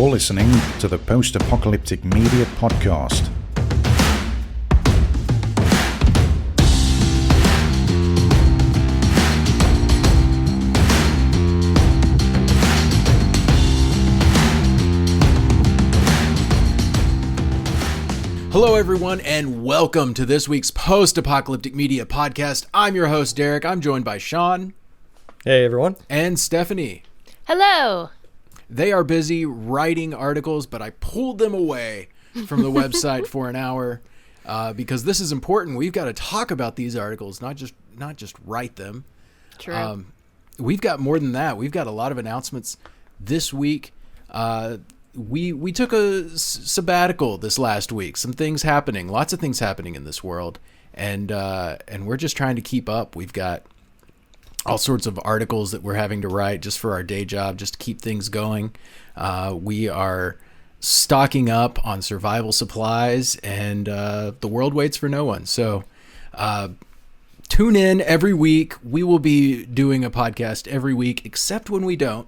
You're listening to the Post-Apocalyptic Media Podcast. Hello, everyone, and welcome to this week's Post-Apocalyptic Media Podcast. I'm your host, Derek. I'm joined by Shawn. Hey, everyone. And Stephanie. Hello. They are busy writing articles, but I pulled them away from the website for an hour because this is important. We've got to talk about these articles, not just write them. True. We've got more than that. We've got a lot of announcements this week. We took a sabbatical this last week. Some things happening, lots of things happening in this world, and we're just trying to keep up. We've got all sorts of articles that we're having to write just for our day job, just to keep things going. We are stocking up on survival supplies, and the world waits for no one. So tune in every week. We will be doing a podcast every week, except when we don't.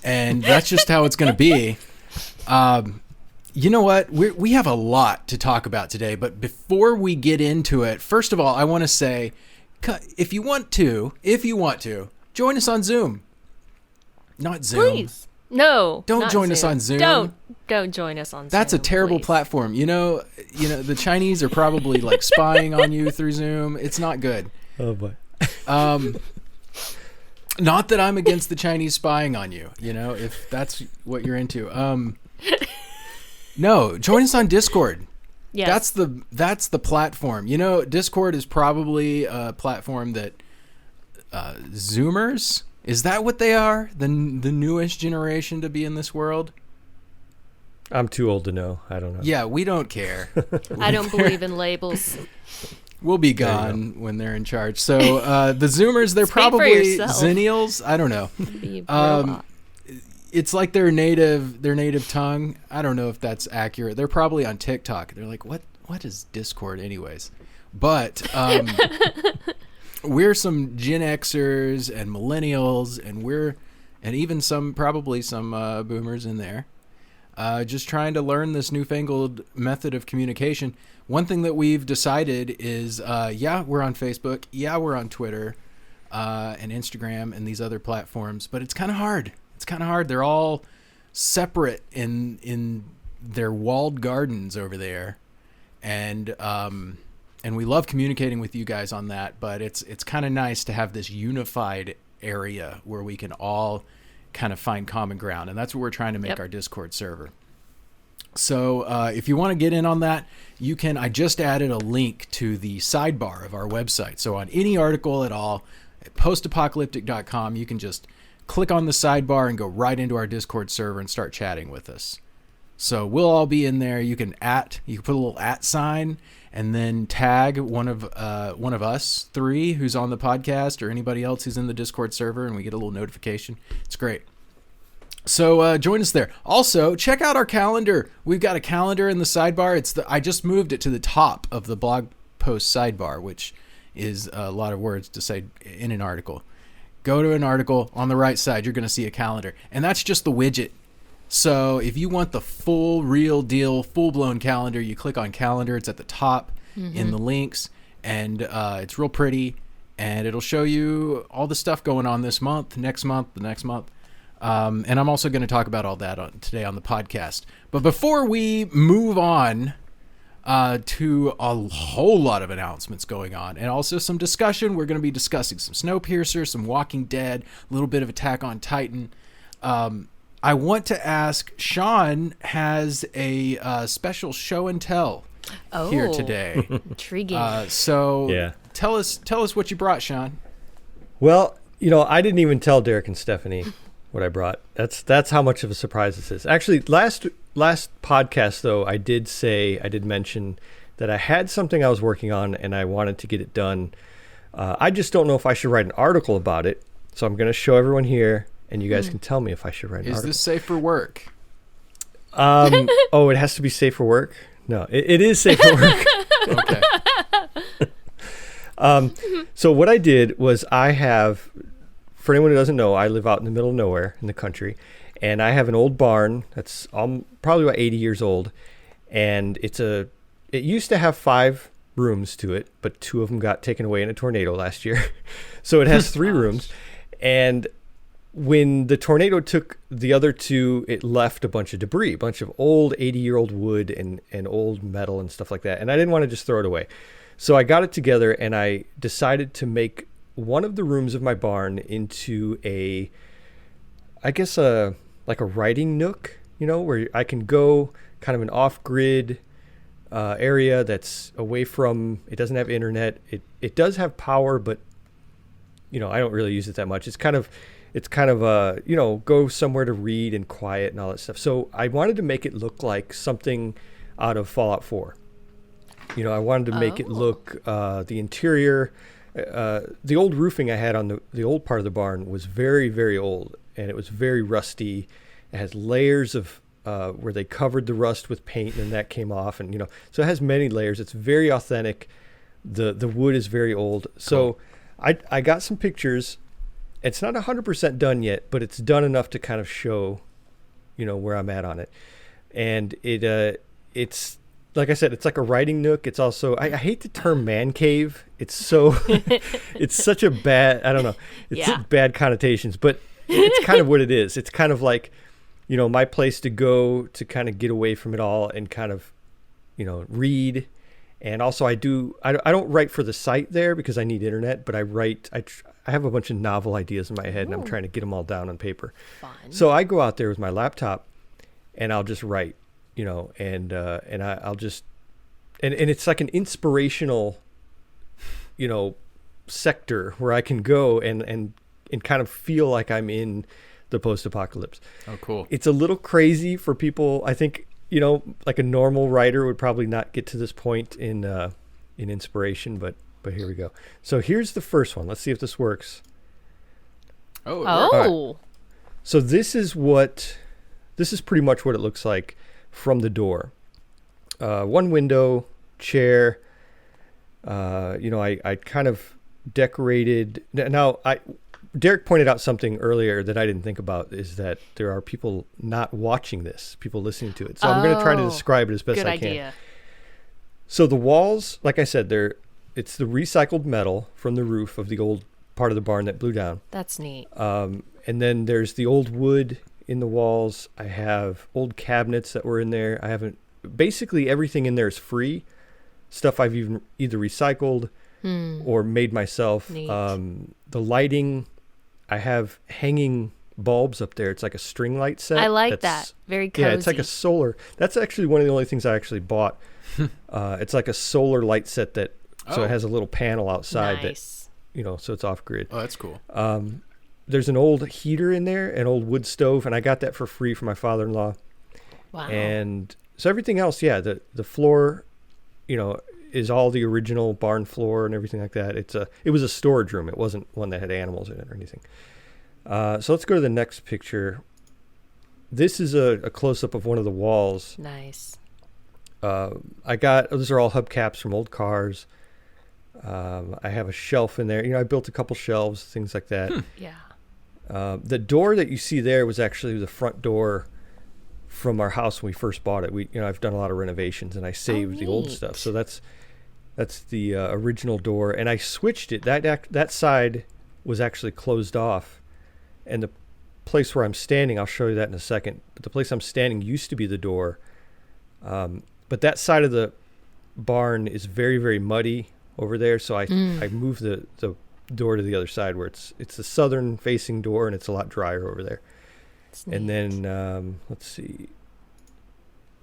And that's just how it's going to be. You know what? We have a lot to talk about today. But before we get into it, first of all, I want to say, if you want to, join us on Zoom. Not Zoom. Please. No. Don't join us on Zoom. Don't join us on Zoom. That's a terrible please. Platform. You know, the Chinese are probably like spying on you through Zoom. It's not good. Oh boy. Not that I'm against the Chinese spying on you, if that's what you're into. No, join us on Discord. Yes. That's the platform. Discord is probably a platform that Zoomers, is that what they are? The newest generation to be in this world? I'm too old to know. I don't know. Yeah, we don't care. I don't believe in labels. We'll be gone when they're in charge. So the Zoomers, they're Speak probably for yourself. Zennials. I don't know. It's like their native tongue. I don't know if that's accurate. They're probably on TikTok. They're like, what is Discord anyways? But we're some Gen Xers and millennials, and even probably some boomers in there. Just trying to learn this newfangled method of communication. One thing that we've decided is, we're on Facebook, we're on Twitter, and Instagram and these other platforms, but it's kind of hard. They're all separate in their walled gardens over there, and we love communicating with you guys on that. But it's kind of nice to have this unified area where we can all kind of find common ground, and that's what we're trying to make our Discord server. So if you want to get in on that, you can. I just added a link to the sidebar of our website. So on any article at all, at postapocalyptic.com, you can just click on the sidebar and go right into our Discord server and start chatting with us. So we'll all be in there. You can put a little @ sign and then tag one of us three who's on the podcast or anybody else who's in the Discord server, and we get a little notification. It's great. So join us there. Also, check out our calendar. We've got a calendar in the sidebar. I just moved it to the top of the blog post sidebar, which is a lot of words to say in an article. Go to an article on the right side. You're going to see a calendar, and that's just the widget. So if you want the full, real deal, full-blown calendar, you click on calendar. It's at the top in the links, and it's real pretty, and it'll show you all the stuff going on this month, next month, the next month. And I'm also going to talk about all that today on the podcast. But before we move on to a whole lot of announcements going on, and also some discussion, we're going to be discussing some Snowpiercer, some Walking Dead, a little bit of Attack on Titan. I want to ask, Shawn has a special show and tell here today. Intriguing. Tell us what you brought, Shawn. Well, I didn't even tell Derek and Stephanie what I brought. That's how much of a surprise this is. Actually, last podcast though, I did mention that I had something I was working on and I wanted to get it done. I just don't know if I should write an article about it. So I'm going to show everyone here, and you guys can tell me if I should write an article. Is this safe for work? It has to be safe for work? No, it is safe for work. Okay. So what I did was I have for anyone who doesn't know, I live out in the middle of nowhere in the country, and I have an old barn that's probably about 80 years old, and it used to have 5 rooms to it, but 2 of them got taken away in a tornado last year. So it has 3 rooms, and when the tornado took the other 2, it left a bunch of debris, a bunch of old 80-year-old wood and old metal and stuff like that. And I didn't want to just throw it away. So I got it together and I decided to make one of the rooms of my barn into like a writing nook, where I can go kind of an off-grid area that's away from, it doesn't have internet. It does have power, but, I don't really use it that much. It's kind of go somewhere to read and quiet and all that stuff. So I wanted to make it look like something out of Fallout 4. I wanted to make it look, the interior, the old roofing I had on the old part of the barn was very, very old, and it was very rusty. It has layers of, where they covered the rust with paint and that came off, and, so it has many layers. It's very authentic. The wood is very old. So I got some pictures. It's not 100% done yet, but it's done enough to kind of show, where I'm at on it. And it's like I said, it's like a writing nook. It's also, I hate the term man cave. It's so, it's such a bad, I don't know, it's bad connotations, but it's kind of what it is. It's kind of like, my place to go to kind of get away from it all and kind of, read. And also I don't write for the site there because I need internet, but I write, I have a bunch of novel ideas in my head and I'm trying to get them all down on paper. Fun. So I go out there with my laptop and I'll just write, and I'll just, and it's like an inspirational, sector where I can go and kind of feel like I'm in the post-apocalypse. Oh, cool. It's a little crazy for people. I think, like a normal writer would probably not get to this point in inspiration, but here we go. So here's the first one. Let's see if this works. Oh. Right. So this is pretty much what it looks like from the door. One window, chair. I kind of decorated. Now, Derek pointed out something earlier that I didn't think about, is that there are people not watching this, people listening to it. So I'm going to try to describe it as best I can. Good idea. So the walls, like I said, it's the recycled metal from the roof of the old part of the barn that blew down. That's neat. And then there's the old wood in the walls. I have old cabinets that were in there. Basically everything in there is free. Stuff I've either recycled or made myself. Neat. The lighting, I have hanging bulbs up there. It's like a string light set. I like that. Very cozy. Yeah, it's like a solar. That's actually one of the only things I actually bought. It's like a solar light set so it has a little panel outside that, so it's off grid. Oh, that's cool. There's an old heater in there, an old wood stove, and I got that for free from my father-in-law. Wow. And so everything else, the floor, is all the original barn floor and everything like that. It was a storage room. It wasn't one that had animals in it or anything. So let's go to the next picture. This is a close-up of one of the walls. Nice. Those are all hubcaps from old cars. I have a shelf in there. I built a couple shelves, things like that. Yeah. The door that you see there was actually the front door from our house when we first bought it. I've done a lot of renovations and I saved the old stuff. So that's the original door, and I switched it. That side was actually closed off, and the place where I'm standing, I'll show you that in a second, but the place I'm standing used to be the door. But that side of the barn is very, very muddy over there, so I moved the door to the other side where it's the southern facing door, and it's a lot drier over there. And then let's see.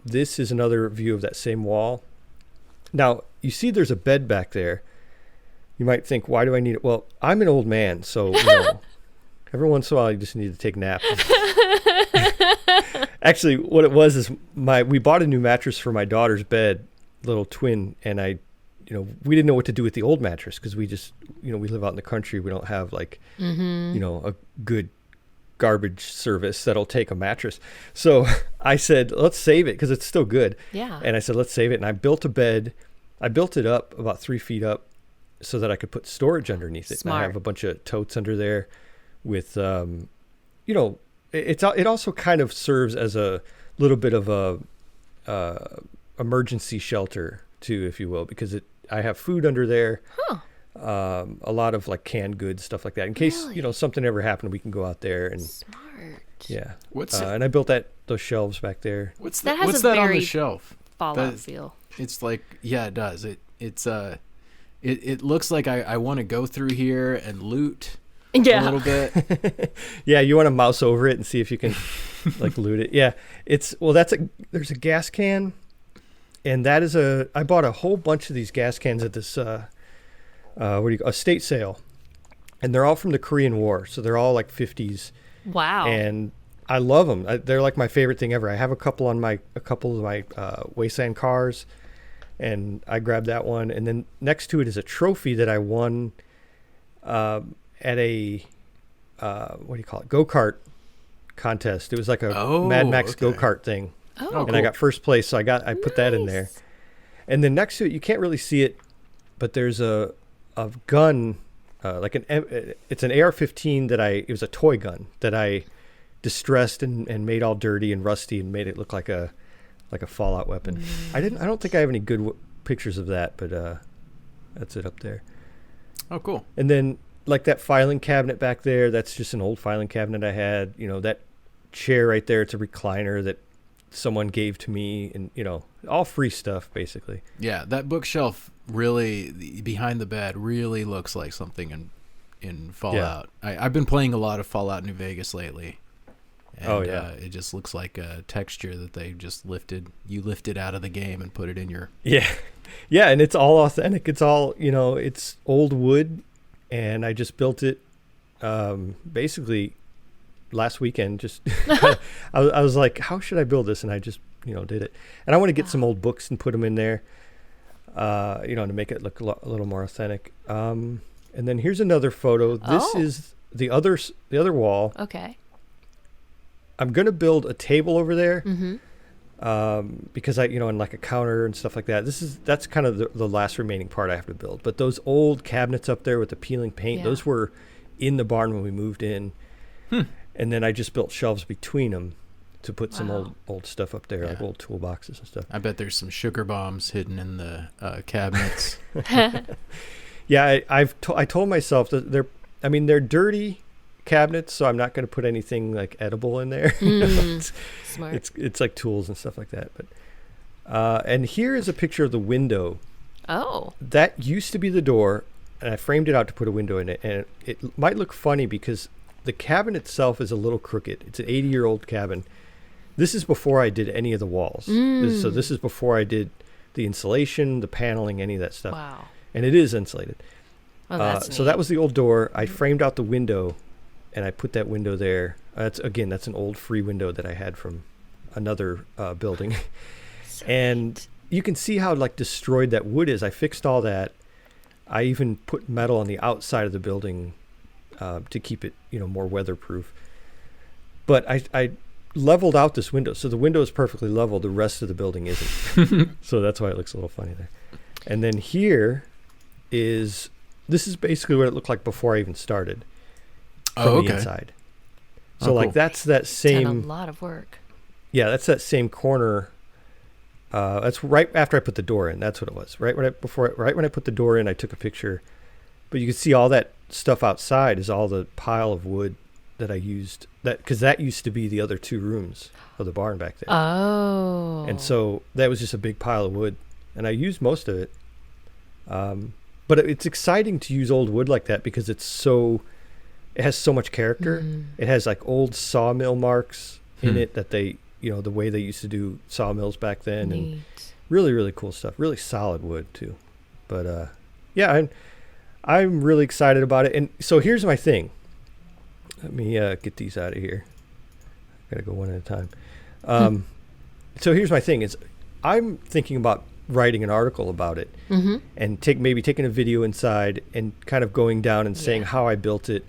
This is another view of that same wall. Now, you see there's a bed back there. You might think, why do I need it? Well, I'm an old man, so every once in a while you just need to take naps. Actually, what it was is we bought a new mattress for my daughter's bed, little twin, and we didn't know what to do with the old mattress because we just, we live out in the country. We don't have a good garbage service that'll take a mattress. So I said, let's save it because it's still good. Yeah. And I said, let's save it. And I built a bed. I built it up about 3 feet up so that I could put storage underneath it. Smart. And I have a bunch of totes under there with, it also kind of serves as a little bit of a emergency shelter too, if you will, because I have food under there. Huh. A lot of like canned goods, stuff like that. In case, something ever happened, we can go out there and Smart. yeah. What's and I built those shelves back there. what's That that? has What's a that on the very shelf? Fallout feel. It's like, yeah, it does. It looks like I want to go through here and loot a little bit. Yeah, you want to mouse over it and see if you can like loot it. Yeah, there's a gas can, and I bought a whole bunch of these gas cans at this estate sale, and they're all from the Korean War, so they're all like 50s. Wow. And I love them. They're like my favorite thing ever. I have a couple of my Wasteland cars, and I grabbed that one. And then next to it is a trophy that I won at a go-kart contest. It was like a Mad Max go-kart thing. Oh, And cool. I got first place, so I put that in there. And then next to it, you can't really see it, but there's a gun, it's an AR-15 it was a toy gun that I distressed and made all dirty and rusty and made it look like a Fallout weapon. I don't think I have any good pictures of that, but that's it up there. Oh, cool. And then like that filing cabinet back there, that's just an old filing cabinet I had. That chair right there, it's a recliner that someone gave to me, and all free stuff basically. Yeah, that bookshelf really behind the bed really looks like something in Fallout. I've been playing a lot of Fallout New Vegas lately. And, it just looks like a texture that they just lifted out of the game and put it in your... Yeah, and it's all authentic. It's all, it's old wood, and I just built it basically last weekend. Just I was like, how should I build this? And I just, did it. And I want to get some old books and put them in there, to make it look a little more authentic. And then here's another photo. This is the other wall. Okay. I'm going to build a table over there. Mm-hmm. Because and like a counter and stuff like that. That's kind of the last remaining part I have to build. But those old cabinets up there with the peeling paint, those were in the barn when we moved in. And then I just built shelves between them to put some old stuff up there, like old toolboxes and stuff. I bet there's some sugar bombs hidden in the cabinets. Yeah, I told myself that they're dirty cabinets, so I'm not going to put anything like edible in there. Smart. It's like tools and stuff like that. But and here is a picture of the window. Oh. That used to be the door, and I framed it out to put a window in it. And it might look funny because the cabin itself is a little crooked. It's an 80-year-old cabin. This is before I did any of the walls. So this is before I did the insulation, the paneling, any of that stuff. Wow. And it is insulated. Oh, that's so that was the old door. I framed out the window, and I put that window there. That's an old free window that I had from another building. And you can see how like destroyed that wood is. I fixed all that. I even put metal on the outside of the building to keep it, more weatherproof. But I leveled out this window. So the window is perfectly level. The rest of the building isn't. So that's why it looks a little funny there. And then this is basically what it looked like before I even started. From the inside. So cool. like that's that same... Done a lot of work. Yeah, that's that same corner. That's right after I put the door in. That's what it was. Right when I put the door in, I took a picture. But you can see all that stuff outside is all the pile of wood that I used. Because that used to be the other two rooms of the barn back there. Oh. And so that was just a big pile of wood. And I used most of it. But it's exciting to use old wood like that because it has so much character. It has like old sawmill marks in it that they, the way they used to do sawmills back then. Neat. And really, really cool stuff. Really solid wood too. But I'm really excited about it. And so here's my thing. Let me get these out of here. I gotta go one at a time. So here's my thing is I'm thinking about writing an article about it and maybe taking a video inside and kind of going down and saying how I built it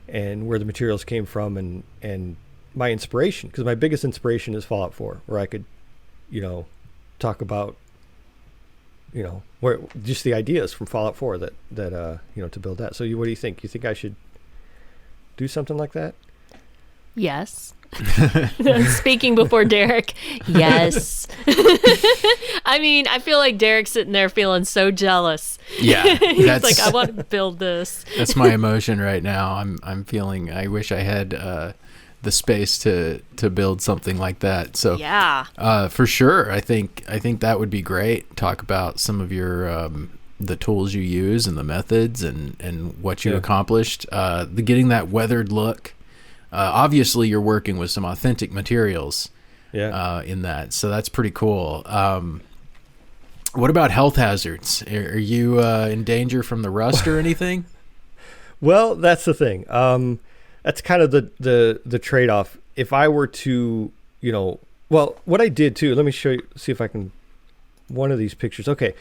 and where the materials came from and my inspiration, because my biggest inspiration is Fallout 4, where I could, talk about, where just the ideas from Fallout 4 that to build that. So what do you think? You think I should do something like that? Yes. I'm speaking before Derek. Yes. I mean, I feel like Derek's sitting there feeling so jealous. Yeah, He's that's like, I want to build this. that's my emotion right now. I'm feeling. I wish I had the space to build something like that. So Yeah. for sure, I think that would be great. Talk about some of your the tools you use and the methods and what you accomplished. Getting that weathered look. Obviously, you're working with some authentic materials in that, so that's pretty cool. What about health hazards? Are you in danger from the rust or anything? Well, that's the thing. That's kind of the trade-off. If I were to, what I did too. Let me show you. See if I can. One of these pictures. Okay,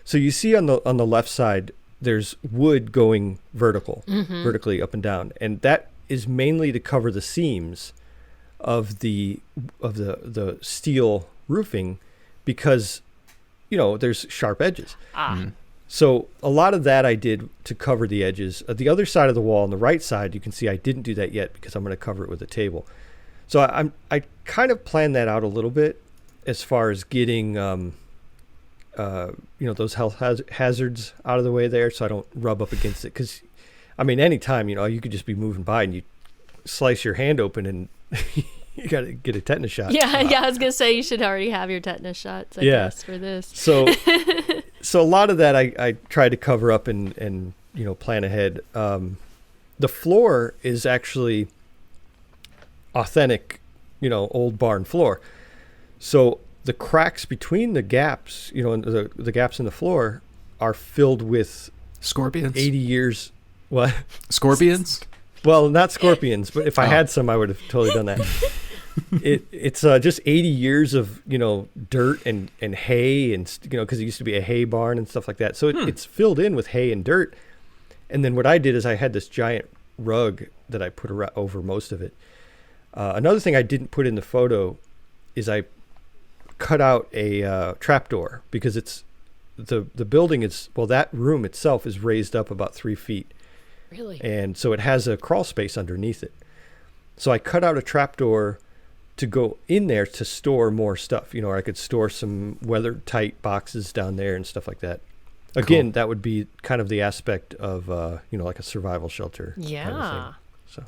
so you see on the left side, there's wood going vertically up and down, and that is mainly to cover the seams of the steel roofing because there's sharp edges. So a lot of that I did to cover the edges. The other side of the wall on the right side, you can see I didn't do that yet because I'm going to cover it with a table. So I kind of planned that out a little bit as far as getting those health hazards out of the way there, so I don't rub up against it. Because I mean, anytime, you could just be moving by and you slice your hand open and you got to get a tetanus shot. Yeah, I was going to say you should already have your tetanus shots, I guess, for this. So a lot of that I tried to cover up and plan ahead. The floor is actually authentic, old barn floor. So the cracks between the gaps, and the gaps in the floor are filled with Scorpions? 80 years... What? Scorpions? Well, not scorpions, but if I had some, I would have totally done that. It's just 80 years of, dirt and hay and, because it used to be a hay barn and stuff like that. So it's filled in with hay and dirt. And then what I did is I had this giant rug that I put over most of it. Another thing I didn't put in the photo is I cut out a trapdoor because it's the building is, that room itself is raised up about 3 feet. Really? And so it has a crawl space underneath it. So I cut out a trapdoor to go in there to store more stuff, or I could store some weather tight boxes down there and stuff like that. Again, that would be kind of the aspect of, like a survival shelter. Yeah. Kind of thing. So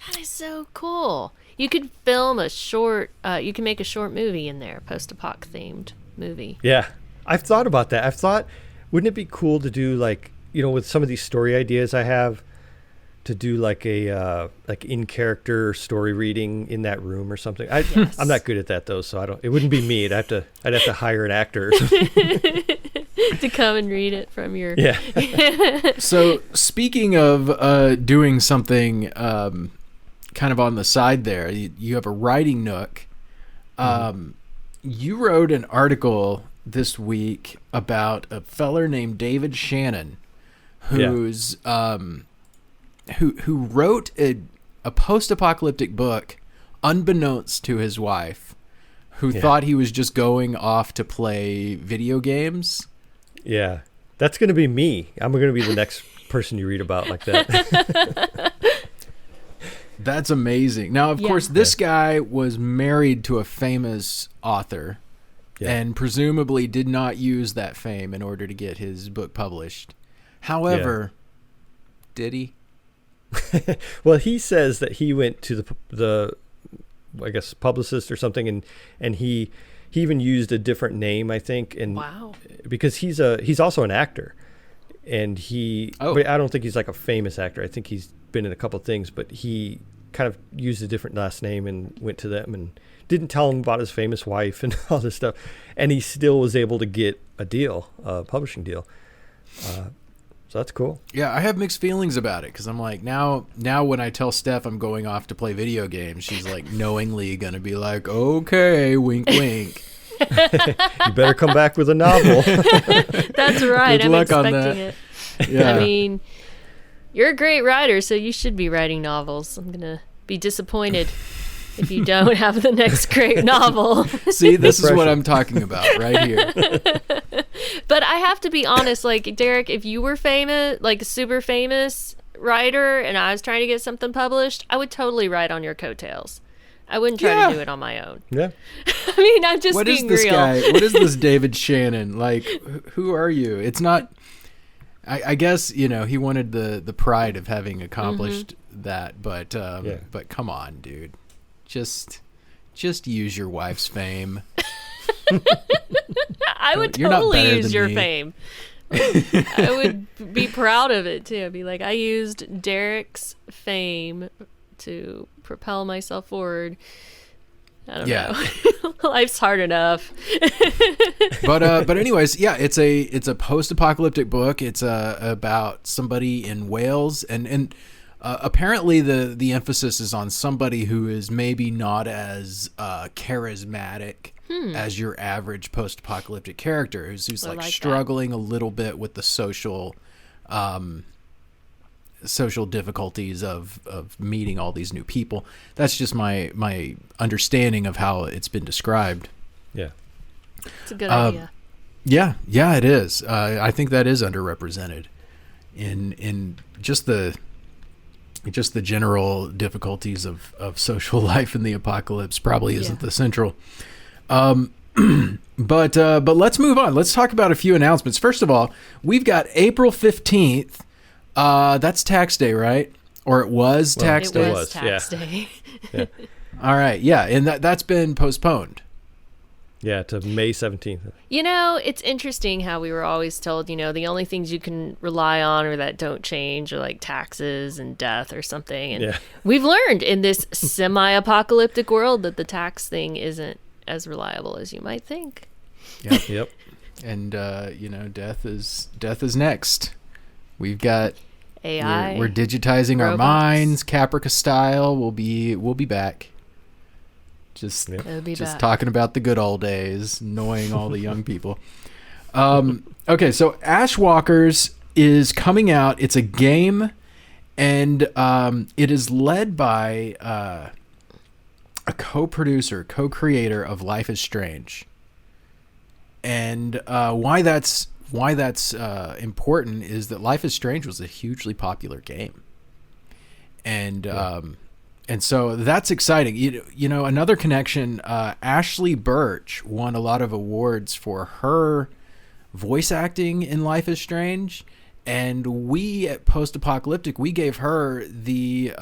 That is so cool. You could film a short, you can make a short movie in there, post-apoc themed movie. Yeah. I've thought about that. I've thought, wouldn't it be cool to do like, with some of these story ideas I have, to do like a in character story reading in that room or something. I'm not good at that though, so it wouldn't be me. I'd have to hire an actor or something. To come and read it from your So speaking of doing something kind of on the side there, you have a writing nook. You wrote an article this week about a feller named David Shannon, who's who wrote a post-apocalyptic book unbeknownst to his wife, who thought he was just going off to play video games. Yeah, that's going to be me. I'm going to be the next person you read about like that. That's amazing. Now, of course, this guy was married to a famous author and presumably did not use that fame in order to get his book published. However, did he? Well, he says that he went to the I guess publicist or something, and he even used a different name, I think, and because he's also an actor, and but I don't think he's like a famous actor. I think he's been in a couple of things, but he kind of used a different last name and went to them and didn't tell him about his famous wife and all this stuff, and he still was able to get a deal, a publishing deal. So that's cool. Yeah, I have mixed feelings about it because I'm like, now when I tell Steph I'm going off to play video games, she's like knowingly going to be like, okay, wink, wink. You better come back with a novel. That's right. Good luck on that. It. Yeah. I mean, you're a great writer, so you should be writing novels. I'm going to be disappointed if you don't have the next great novel. See, this is what I'm talking about right here. But I have to be honest, like, Derek, if you were famous, like super famous writer and I was trying to get something published, I would totally write on your coattails. I wouldn't try to do it on my own. Yeah. I mean, I'm just being real. What is this David Shannon? Like, who are you? It's not... I guess, he wanted the pride of having accomplished that, but come on, dude. Just use your wife's fame. I would totally use your fame. I would be proud of it too. I'd be like, I used Derek's fame to propel myself forward. I don't know. Life's hard enough. but anyways, it's a post-apocalyptic book. It's about somebody in Wales, and apparently the emphasis is on somebody who is maybe not as charismatic as your average post-apocalyptic character, who's like struggling a little bit with the social difficulties of meeting all these new people. That's just my understanding of how it's been described. Yeah. It's a good idea. Yeah, it is. I think that is underrepresented in just the general difficulties of social life in the apocalypse probably isn't the central. But let's move on. Let's talk about a few announcements. First of all, we've got April 15th. That's tax day, right? Or it was tax day? It was tax day. Yeah. All right. Yeah. And that's been postponed. Yeah, to May 17th. It's interesting how we were always told, the only things you can rely on or that don't change are like taxes and death or something. And we've learned in this semi-apocalyptic world that the tax thing isn't as reliable as you might think. Yep. And, death is next. We've got AI. We're digitizing robots. our minds, Caprica style. We'll be back. Just talking about the good old days, annoying all the young people. Okay, so Ashwalkers is coming out. It's a game, and it is led by a co-creator of Life is Strange. And why that's important is that Life is Strange was a hugely popular game, and so that's exciting. Another connection. Ashley Birch won a lot of awards for her voice acting in Life is Strange, and we at Post-Apocalyptic we gave her the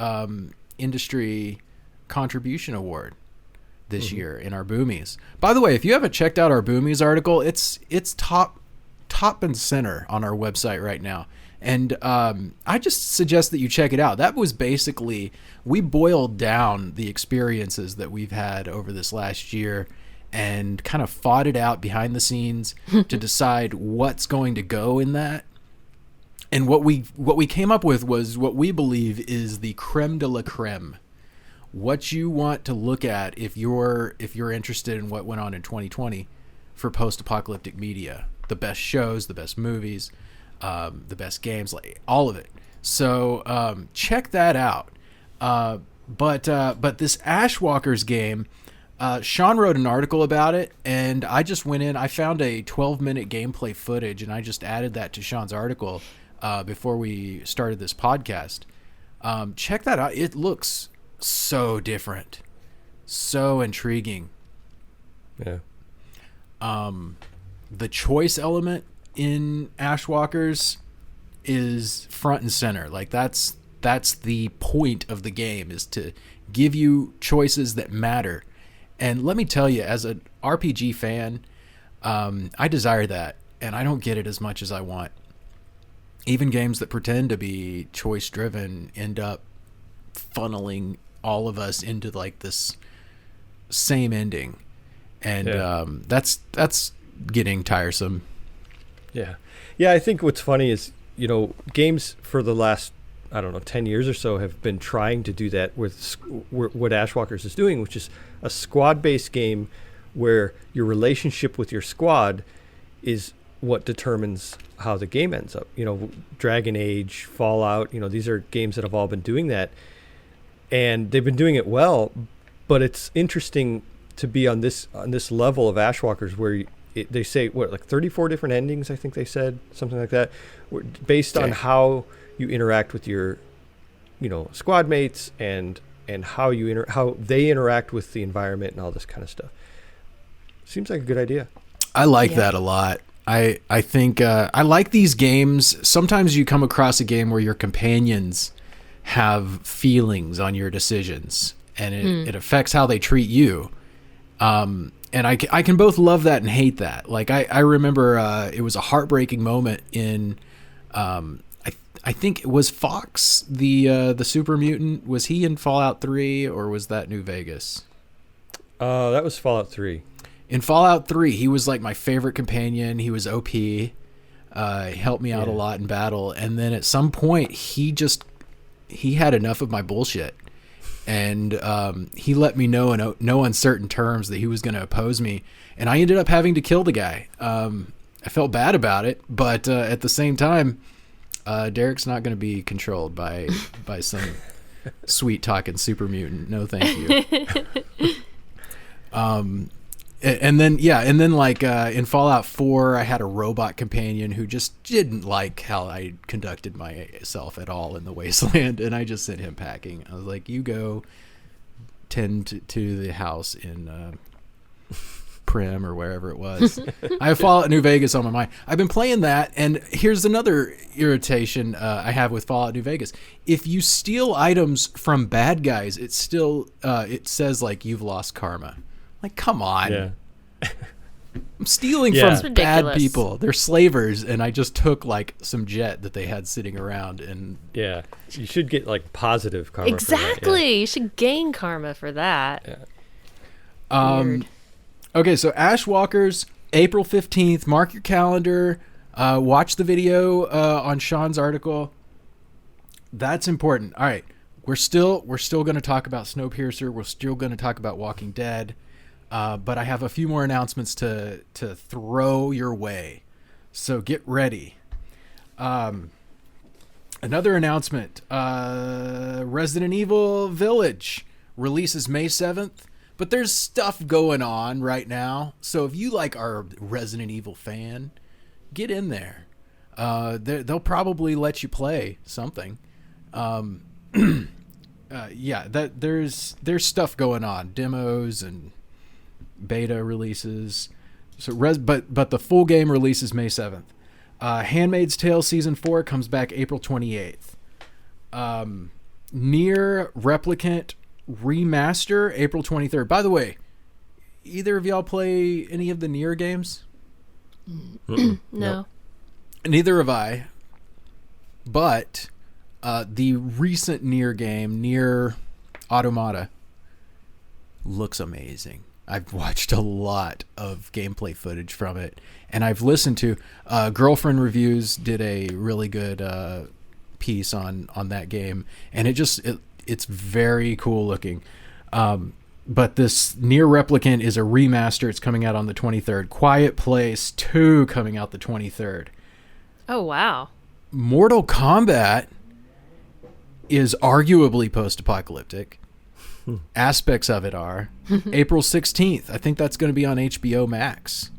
industry contribution award this year in our Boomies. By the way, if you haven't checked out our Boomies article, it's top and center on our website right now. And I just suggest that you check it out. That was basically, we boiled down the experiences that we've had over this last year and kind of fought it out behind the scenes to decide what's going to go in that. And what we came up with was what we believe is the creme de la creme. What you want to look at if you're interested in what went on in 2020 for post-apocalyptic media. The best shows, the best movies, the best games, like all of it. So check that out. But this Ashwalkers game, Shawn wrote an article about it, and I just went in. I found a 12-minute gameplay footage, and I just added that to Shawn's article before we started this podcast. Check that out. It looks so different, so intriguing. Yeah. The choice element in Ashwalkers is front and center. Like that's the point of the game, is to give you choices that matter. And let me tell you, as an RPG fan, I desire that, and I don't get it as much as I want. Even games that pretend to be choice driven end up funneling all of us into like this same ending. And that's getting tiresome. Yeah. I think what's funny is, games for the last, 10 years or so have been trying to do that with what Ashwalkers is doing, which is a squad-based game where your relationship with your squad is what determines how the game ends up. Dragon Age, Fallout, these are games that have all been doing that, and they've been doing it well, but it's interesting to be on this level of Ashwalkers where they say, like 34 different endings, I think they said, something like that, based on how you interact with your squad mates and how how they interact with the environment and all this kind of stuff. Seems like a good idea. I like that a lot. I think I like these games. Sometimes you come across a game where your companions have feelings on your decisions, and it affects how they treat you. And I can both love that and hate that. Like I remember it was a heartbreaking moment in I think it was Fox, the super mutant. Was he in Fallout 3 or was that New Vegas? That was Fallout 3. In Fallout 3, he was like my favorite companion. He was OP. He helped me out a lot in battle. And then at some point, he had enough of my bullshit. And he let me know in no uncertain terms that he was going to oppose me. And I ended up having to kill the guy. I felt bad about it. But at the same time, Derek's not going to be controlled by some sweet-talking super mutant. No, thank you. And then like in Fallout 4, I had a robot companion who just didn't like how I conducted myself at all in the wasteland, and I just sent him packing. I was like, you go tend to the house in Prim or wherever it was. I have Fallout New Vegas on my mind. I've been playing that, and here's another irritation I have with Fallout New Vegas. If you steal items from bad guys, it still it says like you've lost karma. Like, come on. Yeah. I'm stealing from bad people. They're slavers, and I just took like some jet that they had sitting around. And yeah, you should get like positive karma. Exactly. For that, yeah. You should gain karma for that. Yeah. Weird. Okay, so Ashwalkers, April 15th. Mark your calendar. Watch the video on Shawn's article. That's important. All right, we're still going to talk about Snowpiercer. We're still going to talk about Walking Dead. But I have a few more announcements to throw your way. So get ready. Another announcement. Resident Evil Village releases May 7th. But there's stuff going on right now. So if you like are a Resident Evil fan, get in there. They'll probably let you play something. There's stuff going on. Demos and beta releases. So but the full game releases May 7th. Handmaid's Tale Season 4 comes back April 28th. Nier Replicant Remaster April 23rd. By the way, either of y'all play any of the Nier games? No. Nope. Neither have I. But the recent Nier game, Nier Automata, looks amazing. I've watched a lot of gameplay footage from it, and I've listened to Girlfriend Reviews did a really good piece on that game, and it's very cool looking. But this Nier Replicant is a remaster. It's coming out on the 23rd. Quiet Place 2 coming out the 23rd. Oh, wow. Mortal Kombat is arguably post-apocalyptic. Aspects of it are. April 16th. I think that's going to be on HBO Max.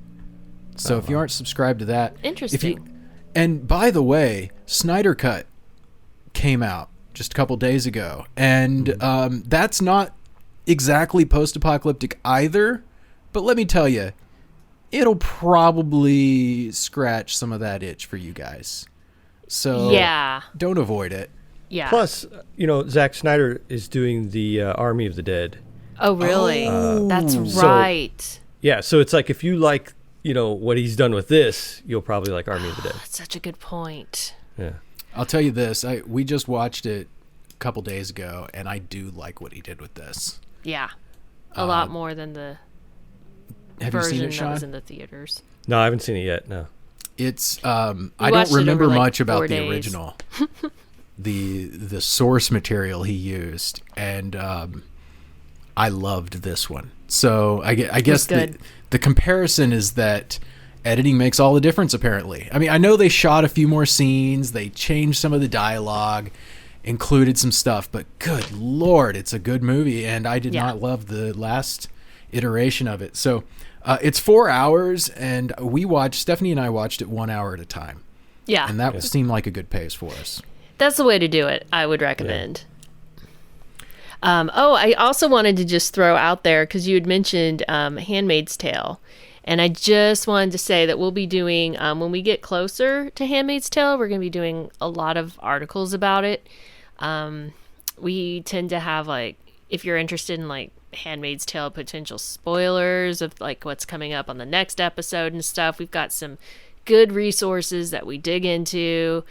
So if you aren't subscribed to that. Interesting. And by the way, Snyder Cut came out just a couple days ago. And that's not exactly post-apocalyptic either. But let me tell you, it'll probably scratch some of that itch for you guys. So don't avoid it. Yeah. Plus, Zack Snyder is doing the Army of the Dead. Oh, really? That's right. So it's like if you like, what he's done with this, you'll probably like Army of the Dead. That's such a good point. Yeah. I'll tell you this. We just watched it a couple days ago, and I do like what he did with this. Yeah. A lot more than the version that was in the theaters. No, I haven't seen it yet, no. It's I don't remember much about the original. The source material he used, and I loved this one. So I guess the comparison is that editing makes all the difference, apparently. I mean, I know they shot a few more scenes, they changed some of the dialogue, included some stuff, but good Lord, it's a good movie, and I did not love the last iteration of it. So it's 4 hours, and Stephanie and I watched it 1 hour at a time. Yeah. And that seemed like a good pace for us. That's the way to do it. I would recommend. I also wanted to just throw out there, because you had mentioned Handmaid's Tale. And I just wanted to say that we'll be doing, when we get closer to Handmaid's Tale, we're going to be doing a lot of articles about it. We tend to have, like, if you're interested in, like, Handmaid's Tale potential spoilers of, like, what's coming up on the next episode and stuff, we've got some good resources that we dig into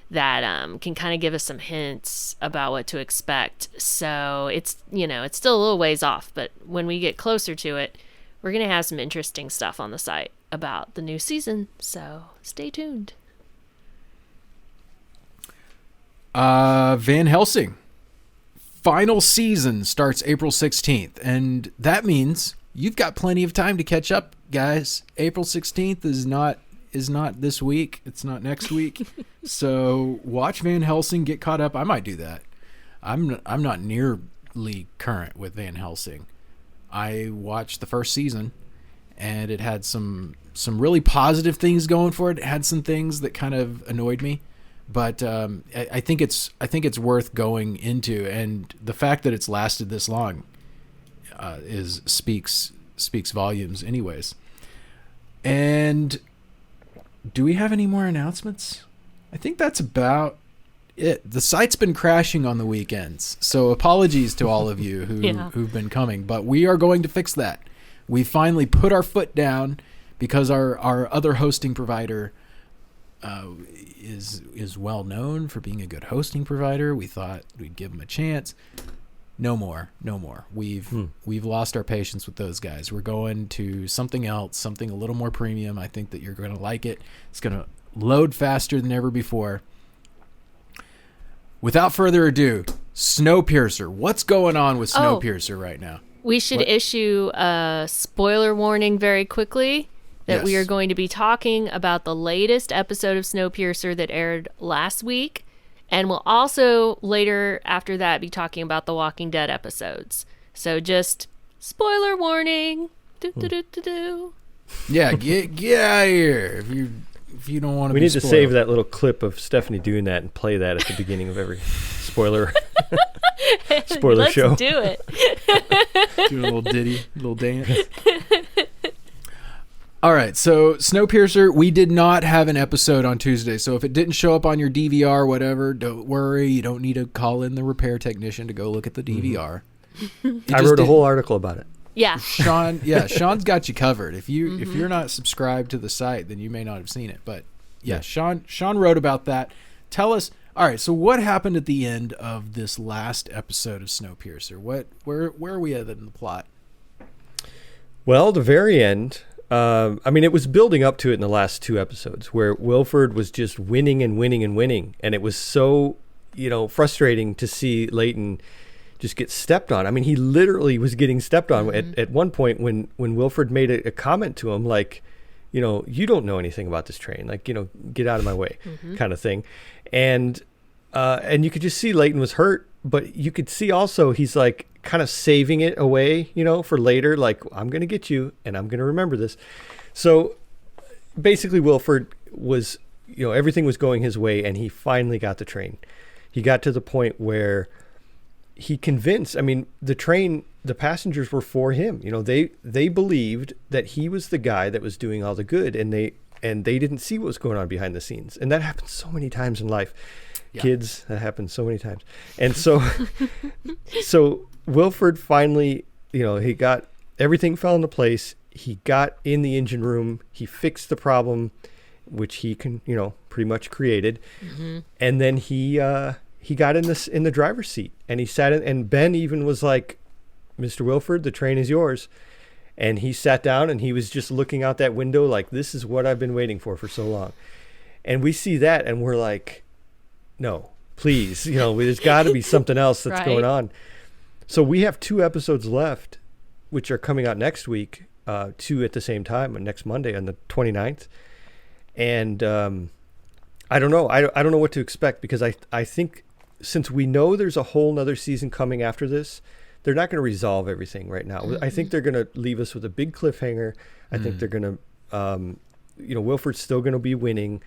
that can kind of give us some hints about what to expect. So it's, it's still a little ways off, but when we get closer to it, we're going to have some interesting stuff on the site about the new season. So stay tuned. Van Helsing. Final season starts April 16th, and that means you've got plenty of time to catch up, guys. April 16th is not this week. It's not next week. So watch Van Helsing, get caught up. I might do that. I'm not nearly current with Van Helsing. I watched the first season, and it had some really positive things going for it. It had some things that kind of annoyed me. But I think it's worth going into, and the fact that it's lasted this long speaks volumes, anyways. And do we have any more announcements? I think that's about it. The site's been crashing on the weekends, so apologies to all of you who've been coming, but we are going to fix that. We finally put our foot down because our other hosting provider is well known for being a good hosting provider. We thought we'd give them a chance. No more. We've lost our patience with those guys. We're going to something else, something a little more premium. I think that you're going to like it. It's going to load faster than ever before. Without further ado, Snowpiercer. What's going on with Snowpiercer right now? We should issue a spoiler warning very quickly. That we are going to be talking about the latest episode of Snowpiercer that aired last week. And we'll also later after that be talking about the Walking Dead episodes. So just spoiler warning. Yeah, get out of here if you don't want to. We be need spoiled. to save that little clip of Stephanie doing that and play that at the beginning of every spoiler show. Let's do it. Do a little ditty, a little dance. All right, so Snowpiercer, we did not have an episode on Tuesday, so if it didn't show up on your DVR or whatever, don't worry. You don't need to call in the repair technician to go look at the DVR. I wrote a whole article about it. Yeah. Sean's got you covered. If you're not subscribed to the site, then you may not have seen it. But yeah, Shawn wrote about that. Tell us. All right, so what happened at the end of this last episode of Snowpiercer? Where are we at in the plot? Well, the very end. It was building up to it in the last two episodes where Wilford was just winning and winning and winning. And it was so, frustrating to see Leighton just get stepped on. I mean, he literally was getting stepped on at one point when Wilford made a comment to him like, you don't know anything about this train. Like, get out of my way kind of thing. And you could just see Leighton was hurt, but you could see also he's like, kind of saving it away, for later, like I'm going to get you and I'm going to remember this. So basically Wilford was, everything was going his way and he finally got the train. He got to the point where he convinced, the passengers were for him. They believed that he was the guy that was doing all the good and they didn't see what was going on behind the scenes. And that happens so many times in life. Yeah. Kids, that happens so many times. And so Wilford finally, he got everything fell into place. He got in the engine room. He fixed the problem, which he can, pretty much created. Mm-hmm. And then he got in the driver's seat and he sat in, and Ben even was like, "Mr. Wilford, the train is yours." And he sat down and he was just looking out that window like, this is what I've been waiting for so long. And we see that and we're like, no, please, there's got to be something else that's going on. So we have 2 episodes left, which are coming out next week, 2 at the same time, on next Monday on the 29th. And I don't know. I don't know what to expect because I think since we know there's a whole nother season coming after this, they're not going to resolve everything right now. Mm-hmm. I think they're going to leave us with a big cliffhanger. I think they're going to, Wilford's still going to be winning.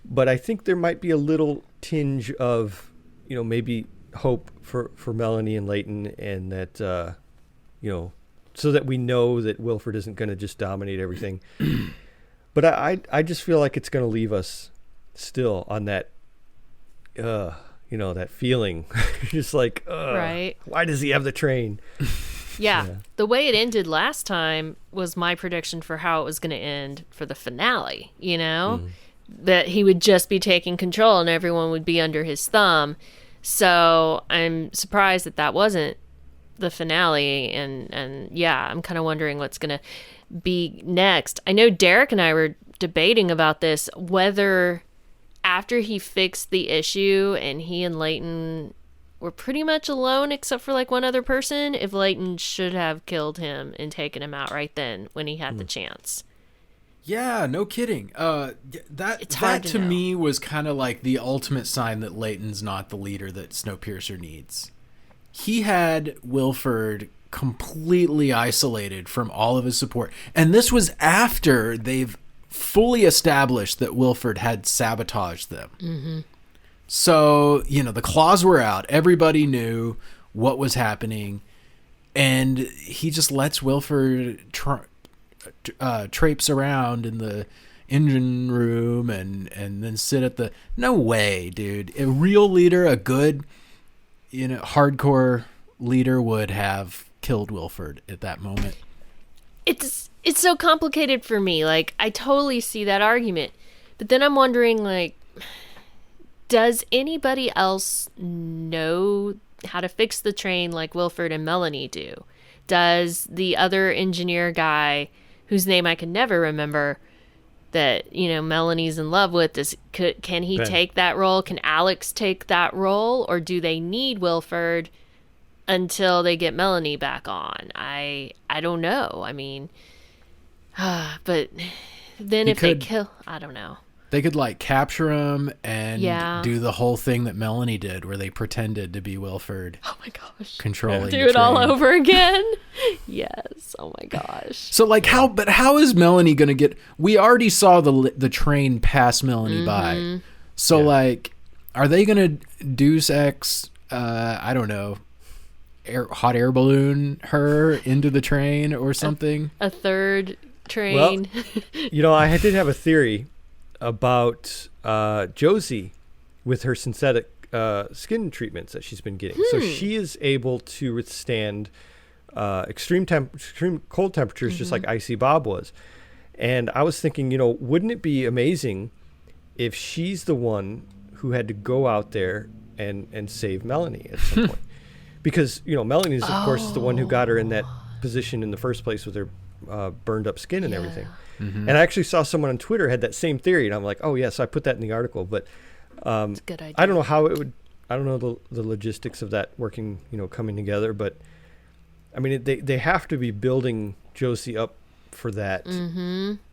But I think there might be a little tinge of, maybe hope for Melanie and Leighton, and that, so that we know that Wilford isn't going to just dominate everything. But I just feel like it's going to leave us still on that, that feeling. Just like, right. Why does he have the train? Yeah. The way it ended last time was my prediction for how it was going to end for the finale, that he would just be taking control and everyone would be under his thumb. So I'm surprised that wasn't the finale. And yeah, I'm kind of wondering what's going to be next. I know Derek and I were debating about this, whether after he fixed the issue and he and Leighton were pretty much alone except for like one other person, if Leighton should have killed him and taken him out right then when he had the chance. Yeah, no kidding. That to me was kind of like the ultimate sign that Leighton's not the leader that Snowpiercer needs. He had Wilford completely isolated from all of his support. And this was after they've fully established that Wilford had sabotaged them. Mm-hmm. So, the claws were out. Everybody knew what was happening. And he just lets Wilford traipse around in the engine room and then sit at the... No way, dude. A real leader, a good, hardcore leader would have killed Wilford at that moment. It's so complicated for me. Like, I totally see that argument. But then I'm wondering, like... Does anybody else know how to fix the train like Wilford and Melanie do? Does the other engineer guy, whose name I can never remember, that Melanie's in love with, can he take that role? Can Alex take that role, or do they need Wilford until they get Melanie back on? I don't know. I mean, but then if they kill, I don't know. They could capture him and do the whole thing that Melanie did, where they pretended to be Wilford. Oh my gosh! Controlling do it all over again. Yes. Oh my gosh. So how is Melanie gonna get? We already saw the train pass Melanie by. So are they gonna Deus Ex? I don't know. Hot air balloon her into the train or something. A third train. Well, I did have a theory about Josie with her synthetic skin treatments that she's been getting. So she is able to withstand extreme cold temperatures, just like Icy Bob was. And I was thinking, wouldn't it be amazing if she's the one who had to go out there and save Melanie at some point? Because, Melanie is, of course, the one who got her in that position in the first place with her burned up skin and everything. Mm-hmm. And I actually saw someone on Twitter had that same theory, and I'm like, oh yes, I put that in the article. But it's a good idea. I don't know how it would. I don't know the logistics of that working, coming together. But I mean, they have to be building Josie up for that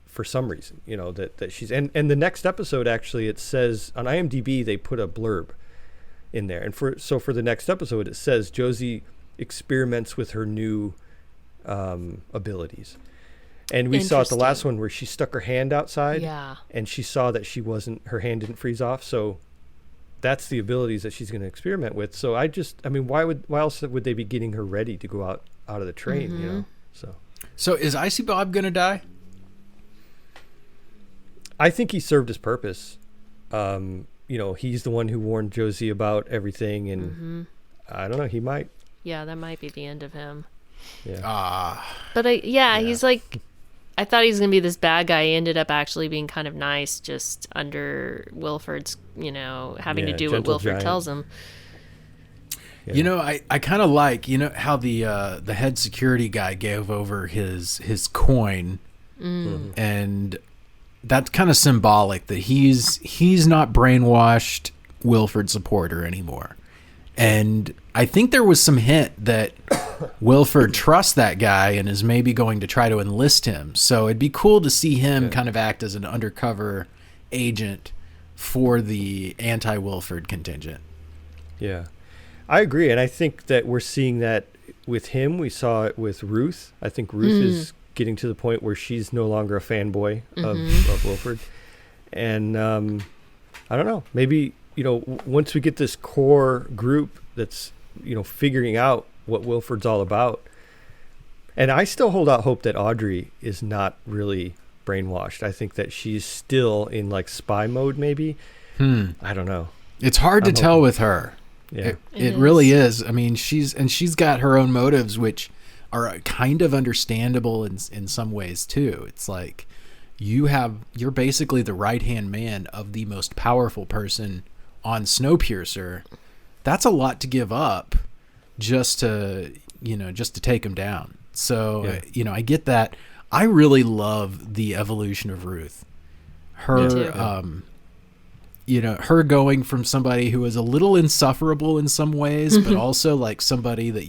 for some reason. That she's and the next episode, actually, it says on IMDb they put a blurb in there, and for the next episode it says Josie experiments with her new abilities. And we saw it the last one where she stuck her hand outside, and she saw that her hand didn't freeze off. So that's the abilities that she's going to experiment with. So why else would they be getting her ready to go out of the train? So is Icy Bob going to die? I think he served his purpose. He's the one who warned Josie about everything, and I don't know. He might. Yeah, that might be the end of him. Yeah. But he's like, I thought he was going to be this bad guy. He ended up actually being kind of nice, just under Wilford's, having to do what Wilford tells him. Yeah. I kind of like, how the head security guy gave over his coin, and that's kind of symbolic that he's not brainwashed Wilford supporter anymore. And I think there was some hint that Wilford trusts that guy and is maybe going to try to enlist him. So it'd be cool to see him kind of act as an undercover agent for the anti-Wilford contingent. Yeah, I agree. And I think that we're seeing that with him. We saw it with Ruth. I think Ruth is getting to the point where she's no longer a fanboy of Wilford. And I don't know. Maybe, once we get this core group that's, figuring out what Wilford's all about. And I still hold out hope that Audrey is not really brainwashed. I think that she's still in like spy mode, maybe. I don't know. It's hard to tell with her. Yeah. It really is. I mean, she's got her own motives, which are kind of understandable in some ways too. It's like you're basically the right-hand man of the most powerful person on Snowpiercer. That's a lot to give up just to take him down. So, I get that. I really love the evolution of Ruth. Her, her going from somebody who is a little insufferable in some ways, but also like somebody that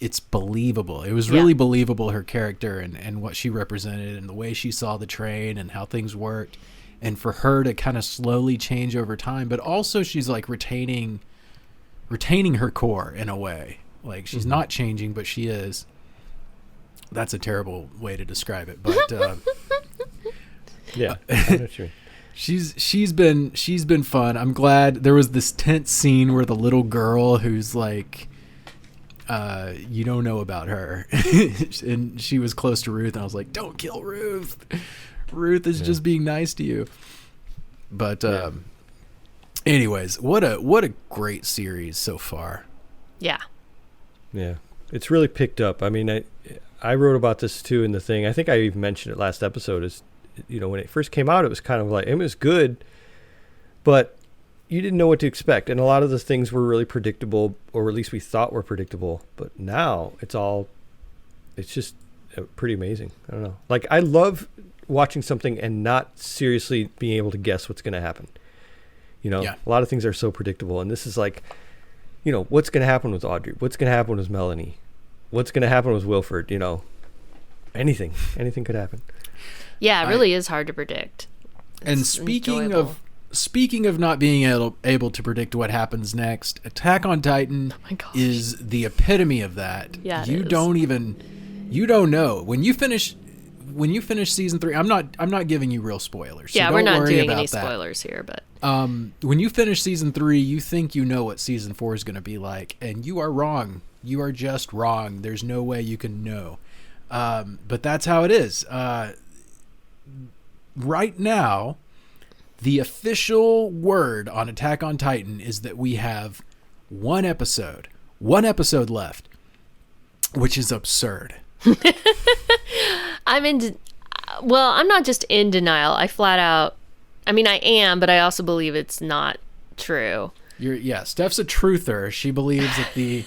it's believable. It was really believable, her character and what she represented and the way she saw the train and how things worked. And for her to kind of slowly change over time, but also she's like retaining her core in a way. Like she's not changing, but she is. That's a terrible way to describe it, but yeah, I know what you mean. She's been fun. I'm glad there was this tense scene where the little girl who's like, you don't know about her, and she was close to Ruth, and I was like, don't kill Ruth. Ruth is just being nice to you. But anyways, what a great series so far. Yeah. Yeah, it's really picked up. I mean, I wrote about this too in the thing. I think I even mentioned it last episode. Is when it first came out, it was kind of like, it was good, but you didn't know what to expect, and a lot of the things were really predictable, or at least we thought were predictable. But now it's just pretty amazing. I don't know. Like, I love watching something and not seriously being able to guess what's going to happen. A lot of things are so predictable, and this is like, what's going to happen with Audrey? What's going to happen with Melanie? What's going to happen with Wilford? Anything could happen. Yeah, it really is hard to predict. And speaking of not being able to predict what happens next, Attack on Titan is the epitome of that. Yeah, you don't know when you finish season 3. I'm not giving you real spoilers. Yeah, so we're not worry doing about any that. spoilers here, but when you finish season 3, you think you know what season 4 is going to be like, and you are wrong. You are just wrong. There's no way you can know. But that's how it is. Right now, the official word on Attack on Titan is that we have one episode left, which is absurd. I'm not just in denial. I am, but I also believe it's not true. Steph's a truther. She believes that the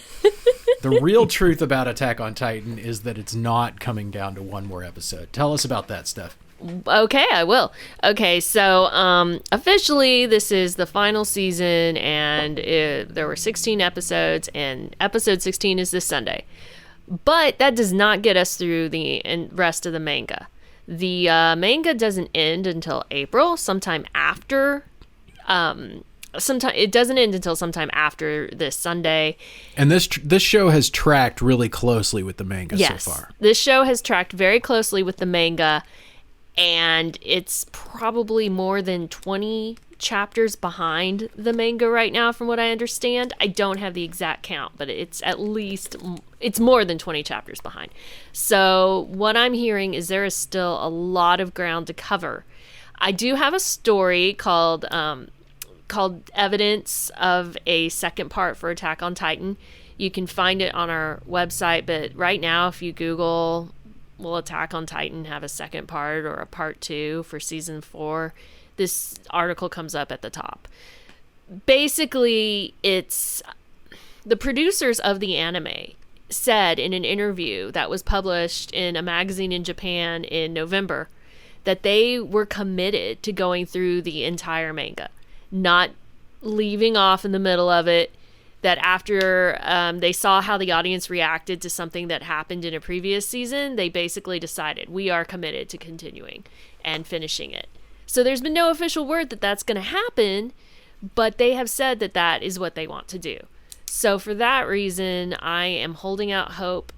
real truth about Attack on Titan is that it's not coming down to one more episode. Tell us about that, Steph. Okay, I will. Okay, so officially this is the final season, and there were 16 episodes, and episode 16 is this Sunday. But that does not get us through the rest of the manga. The manga doesn't end until April, sometime after. It doesn't end until sometime after this Sunday. And this show has tracked really closely with the manga so far. This show has tracked very closely with the manga, and it's probably more than 20 chapters behind the manga right now, from what I understand. I don't have the exact count, but it's more than 20 chapters behind. So what I'm hearing is there is still a lot of ground to cover. I do have a story called Evidence of a Second Part for Attack on Titan. You can find it on our website, but right now if you Google, will Attack on Titan have a second part or a part 2 for season 4, this article comes up at the top. Basically, it's the producers of the anime said in an interview that was published in a magazine in Japan in November that they were committed to going through the entire manga, not leaving off in the middle of it. That after they saw how the audience reacted to something that happened in a previous season, they basically decided, we are committed to continuing and finishing it. So there's been no official word that that's going to happen, but they have said that that is what they want to do. So for that reason, I am holding out hope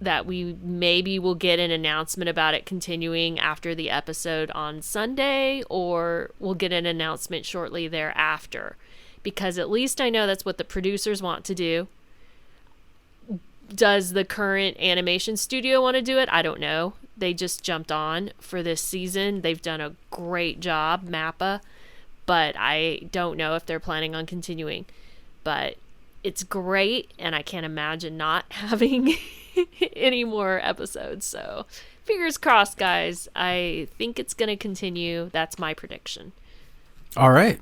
that we maybe will get an announcement about it continuing after the episode on Sunday, or we'll get an announcement shortly thereafter, because at least I know that's what the producers want to do. Does the current animation studio want to do it? I don't know. They just jumped on for this season. They've done a great job, Mappa, but I don't know if they're planning on continuing. But it's great, and I can't imagine not having any more episodes. So fingers crossed, guys. I think it's going to continue. That's my prediction. All right.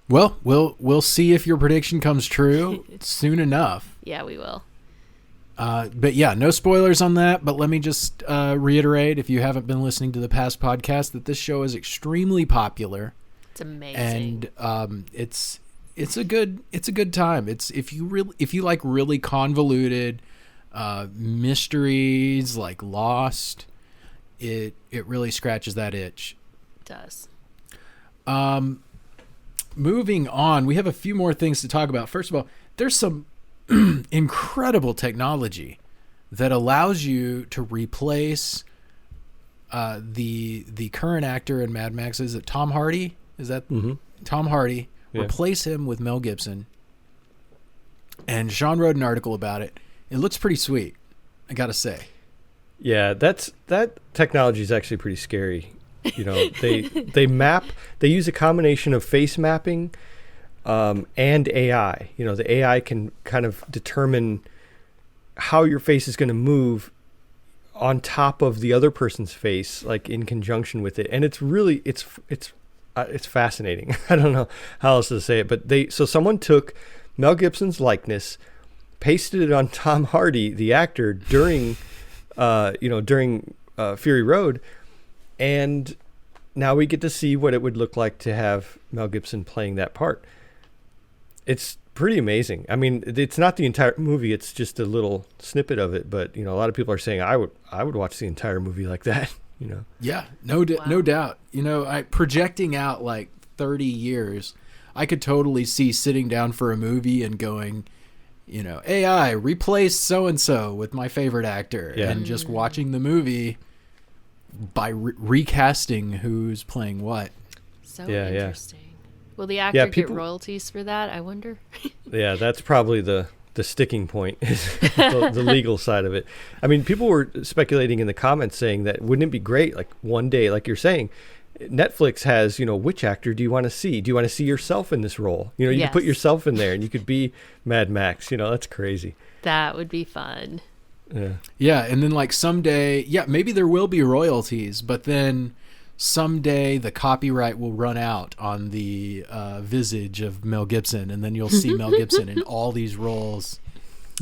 Well, we'll see if your prediction comes true soon enough. Yeah, we will. But yeah, no spoilers on that. But let me just reiterate, if you haven't been listening to the past podcast, that this show is extremely popular. It's amazing, and it's a good time. It's if you like really convoluted mysteries like Lost, it really scratches that itch. It does. Moving on, we have a few more things to talk about. First of all, there's some incredible technology that allows you to replace the current actor in Mad Max. Is it Tom Hardy? Is that Tom Hardy? Yeah. Replace him with Mel Gibson. And Shawn wrote an article about it. It looks pretty sweet, I gotta say. Yeah, that technology is actually pretty scary. You know, they use a combination of face mapping and AI. You know, the AI can kind of determine how your face is going to move on top of the other person's face, like in conjunction with it. And it's really, it's fascinating. I don't know how else to say it, but so someone took Mel Gibson's likeness, pasted it on Tom Hardy, the actor, during Fury Road, and now we get to see what it would look like to have Mel Gibson playing that part. It's pretty amazing. I mean, it's not the entire movie; it's just a little snippet of it. But you know, a lot of people are saying I would watch the entire movie like that. You know? Yeah, no doubt. You know, projecting out like 30 years, I could totally see sitting down for a movie and going, you know, AI replace so and so with my favorite actor, and just watching the movie by recasting who's playing what. So interesting. Will the actor get royalties for that, I wonder? Yeah, that's probably the sticking point, is the legal side of it. I mean, people were speculating in the comments saying that wouldn't it be great, like one day, like you're saying, Netflix has, you know, which actor do you want to see? Do you want to see yourself in this role? You know, you could put yourself in there and you could be Mad Max. You know, that's crazy. That would be fun. Yeah, and then like someday, maybe there will be royalties, but then someday the copyright will run out on the visage of Mel Gibson, and then you'll see Mel Gibson in all these roles.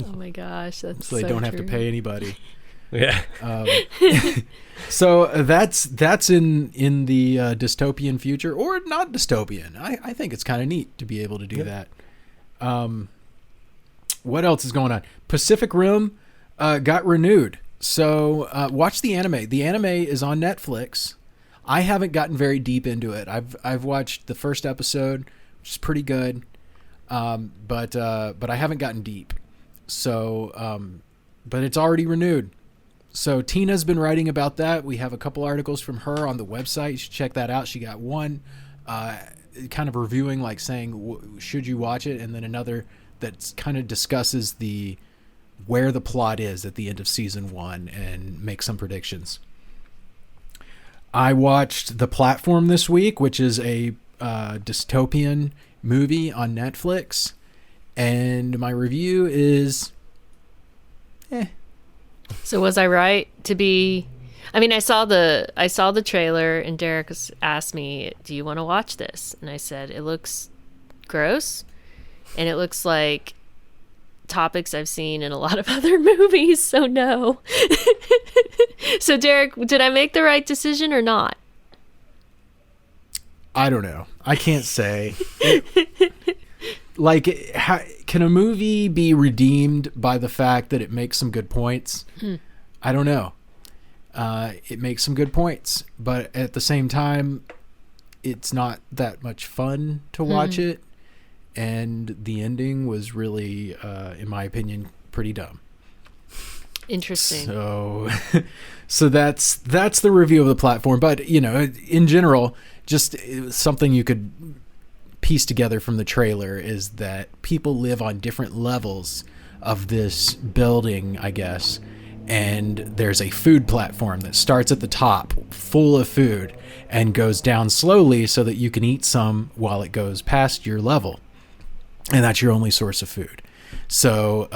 Oh my gosh, that's so they don't have to pay anybody. Yeah. So that's in the dystopian future, or not dystopian. I think it's kind of neat to be able to do that. What else is going on? Pacific Rim got renewed. So watch the anime. The anime is on Netflix. I haven't gotten very deep into it. I've watched the first episode, which is pretty good, but I haven't gotten deep. So, but it's already renewed. So Tina's been writing about that. We have a couple articles from her on the website. You should check that out. She got one kind of reviewing, like saying, should you watch it? And then another that kind of discusses where the plot is at the end of season 1 and make some predictions. I watched The Platform this week, which is a dystopian movie on Netflix. And my review is So was I right to be? I mean, I saw the trailer, and Derek asked me, "Do you want to watch this?" And I said, "It looks gross, and it looks like topics I've seen in a lot of other movies, so no." So Derek, did I make the right decision or not? I don't know. I can't say. Can a movie be redeemed by the fact that it makes some good points? I don't know. It makes some good points, but at the same time, it's not that much fun to watch it. And the ending was really, in my opinion, pretty dumb. Interesting. So that's the review of the platform. But in general, just something you could piece together from the trailer is that people live on different levels of this building, I guess. And there's a food platform that starts at the top, full of food, and goes down slowly so that you can eat some while it goes past your level. And that's your only source of food. So,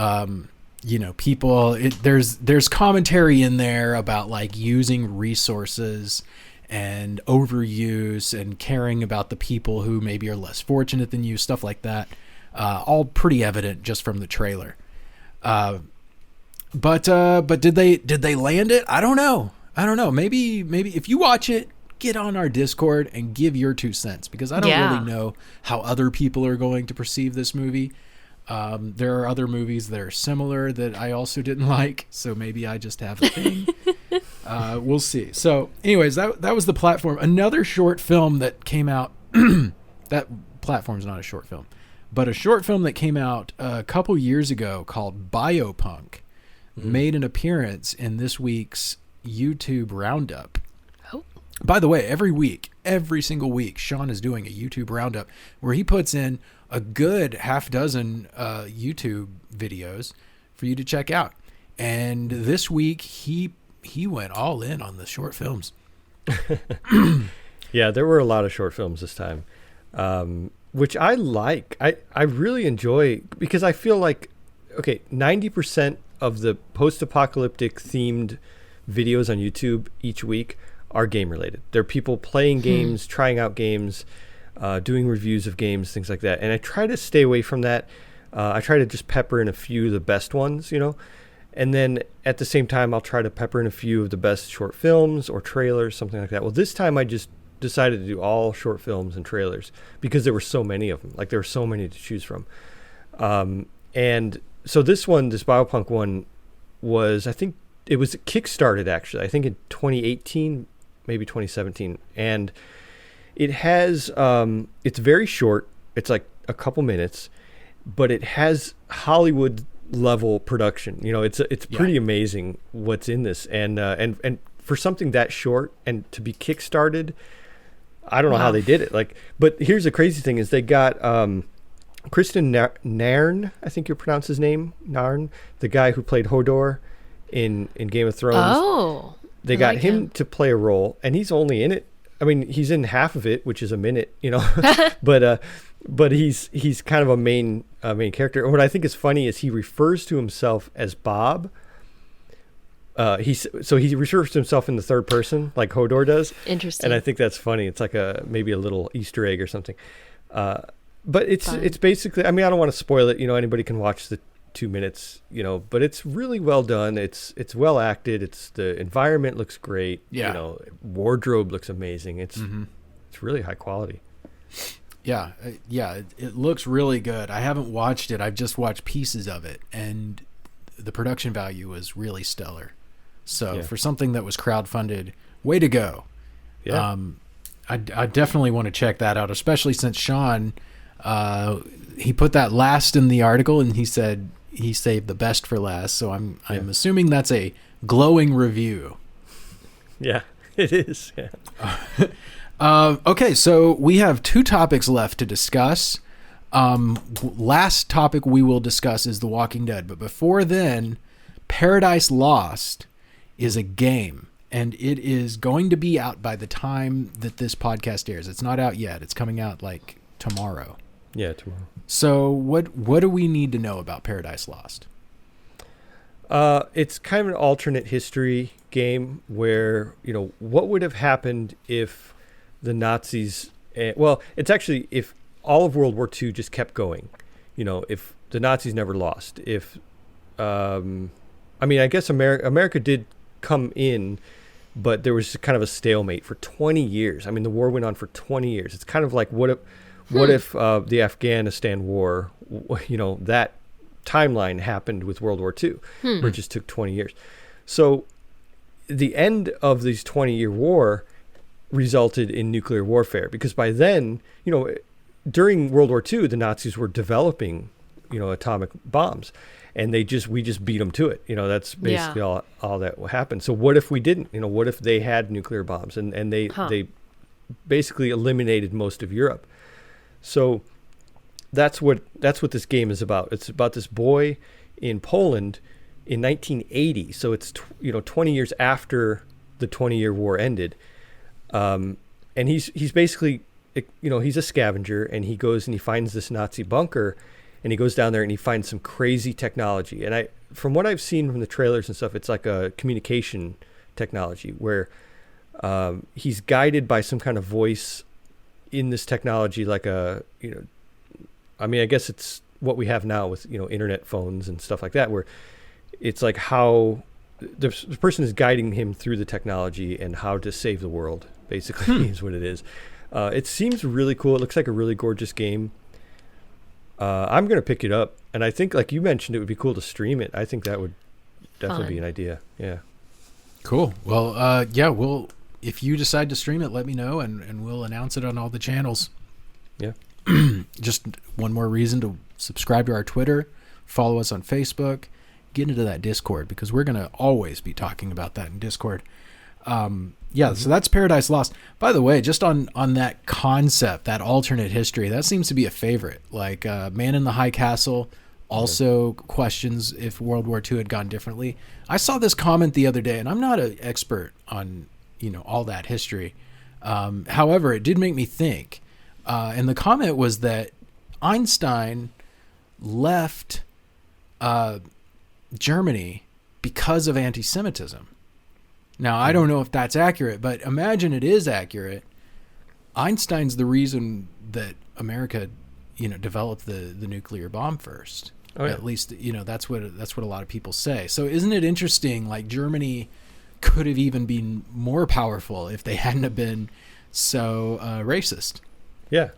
people, there's commentary in there about like using resources and overuse and caring about the people who maybe are less fortunate than you, stuff like that. All pretty evident just from the trailer. But did they land it? I don't know. Maybe if you watch it, get on our Discord and give your 2 cents, because I don't really know how other people are going to perceive this movie. There are other movies that are similar that I also didn't like, so maybe I just have a thing. We'll see. So anyways, that was the platform. Another short film that came out, that platform's not a short film, but a short film that came out a couple years ago called Biopunk made an appearance in this week's YouTube Roundup. Oh. By the way, every single week, Shawn is doing a YouTube Roundup where he puts in a good half dozen YouTube videos for you to check out. And this week, he went all in on the short films. Yeah, there were a lot of short films this time, which I like. I really enjoy, because I feel like, 90% of the post-apocalyptic themed videos on YouTube each week are game related. They're people playing games, trying out games, doing reviews of games, things like that. And I try to stay away from that. I try to just pepper in a few of the best ones, and then at the same time, I'll try to pepper in a few of the best short films or trailers, something like that. Well, this time I just decided to do all short films and trailers because there were so many of them. Like, there were so many to choose from. And so this Biopunk one was, I think it was kickstarted actually, I think in 2018, maybe 2017. And it has, it's very short. It's like a couple minutes, but it has Hollywood level production. It's pretty amazing what's in this. And for something that short and to be kickstarted, I don't know how they did it. But here's the crazy thing is they got, Kristen Nairn, I think you pronounce his name, Narn, the guy who played Hodor in Game of Thrones. Oh, they got him to play a role, and he's only in it. I mean, he's in half of it, which is a minute, but he's kind of a main character. And what I think is funny is he refers to himself as Bob. He refers to himself in the third person, like Hodor does. Interesting. And I think that's funny. It's like maybe a little Easter egg or something. But it's basically, I mean, I don't want to spoil it. Anybody can watch the 2 minutes, but it's really well done. It's well acted. The environment looks great. Yeah. Wardrobe looks amazing. It's really high quality. Yeah. It looks really good. I haven't watched it. I've just watched pieces of it, and the production value was really stellar. So for something that was crowdfunded, way to go. Yeah. I definitely want to check that out, especially since Shawn, he put that last in the article, and he said he saved the best for last. So I'm assuming that's a glowing review. Yeah, it is. Yeah. Okay, so we have 2 topics left to discuss. Last topic we will discuss is The Walking Dead, but before then, Paradise Lost is a game, and it is going to be out by the time that this podcast airs. It's not out yet. It's coming out like tomorrow. Yeah, tomorrow. So what do we need to know about Paradise Lost? It's kind of an alternate history game where, what would have happened if the Nazis, it's actually if all of World War II just kept going, if the Nazis never lost, I guess America did come in, but there was kind of a stalemate for 20 years. I mean, the war went on for 20 years. It's kind of like what if the Afghanistan war, that timeline happened with World War II, where it just took 20 years. So the end of this 20-year war resulted in nuclear warfare, because by then, during World War II, the Nazis were developing atomic bombs, and we just beat them to it. That's basically all that happened. So what if we didn't? What if they had nuclear bombs and they basically eliminated most of Europe? So that's what this game is about. It's about this boy in Poland in 1980. So it's 20 years after the 20-year war ended, and he's basically he's a scavenger, and he goes and he finds this Nazi bunker, and he goes down there and he finds some crazy technology. And from what I've seen from the trailers and stuff, it's like a communication technology where he's guided by some kind of voice in this technology, like I guess it's what we have now with internet phones and stuff like that, where it's like how the person is guiding him through the technology and how to save the world, basically, is what it is. It seems really cool. It looks like a really gorgeous game. I'm going to pick it up. And I think, like you mentioned, it would be cool to stream it. I think that would definitely be an idea. Yeah. Cool. Well, if you decide to stream it, let me know, and we'll announce it on all the channels. Yeah. Just one more reason to subscribe to our Twitter, follow us on Facebook, get into that Discord, because we're going to always be talking about that in Discord. So that's Paradise Lost. By the way, just on that concept, that alternate history, that seems to be a favorite. Like Man in the High Castle also questions if World War II had gone differently. I saw this comment the other day, and I'm not an expert on all that history. However, it did make me think. And the comment was that Einstein left Germany because of anti-Semitism. Now, I don't know if that's accurate, but imagine it is accurate. Einstein's the reason that America, developed the nuclear bomb first. Oh, yeah. At least, that's what a lot of people say. So isn't it interesting, like Germany could have even been more powerful if they hadn't have been so racist. Yeah.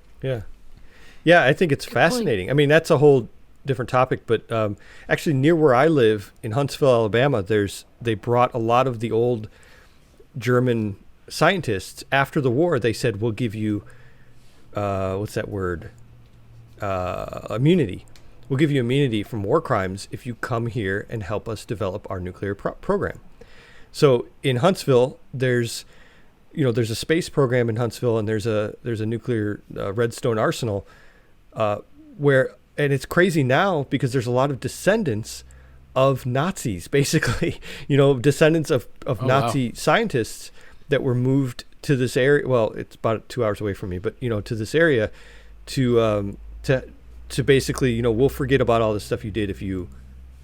I think it's fascinating. I mean, that's a whole different topic, but actually near where I live in Huntsville, Alabama, they brought a lot of the old German scientists after the war. They said, we'll give you what's that word? Immunity. We'll give you immunity from war crimes if you come here and help us develop our nuclear program. So in Huntsville, there's a space program in Huntsville, and there's a nuclear Redstone arsenal and it's crazy now because there's a lot of descendants of Nazis, basically, descendants of Nazi scientists that were moved to this area. Well, it's about 2 hours away from me, but to this area to basically, we'll forget about all the stuff you did if you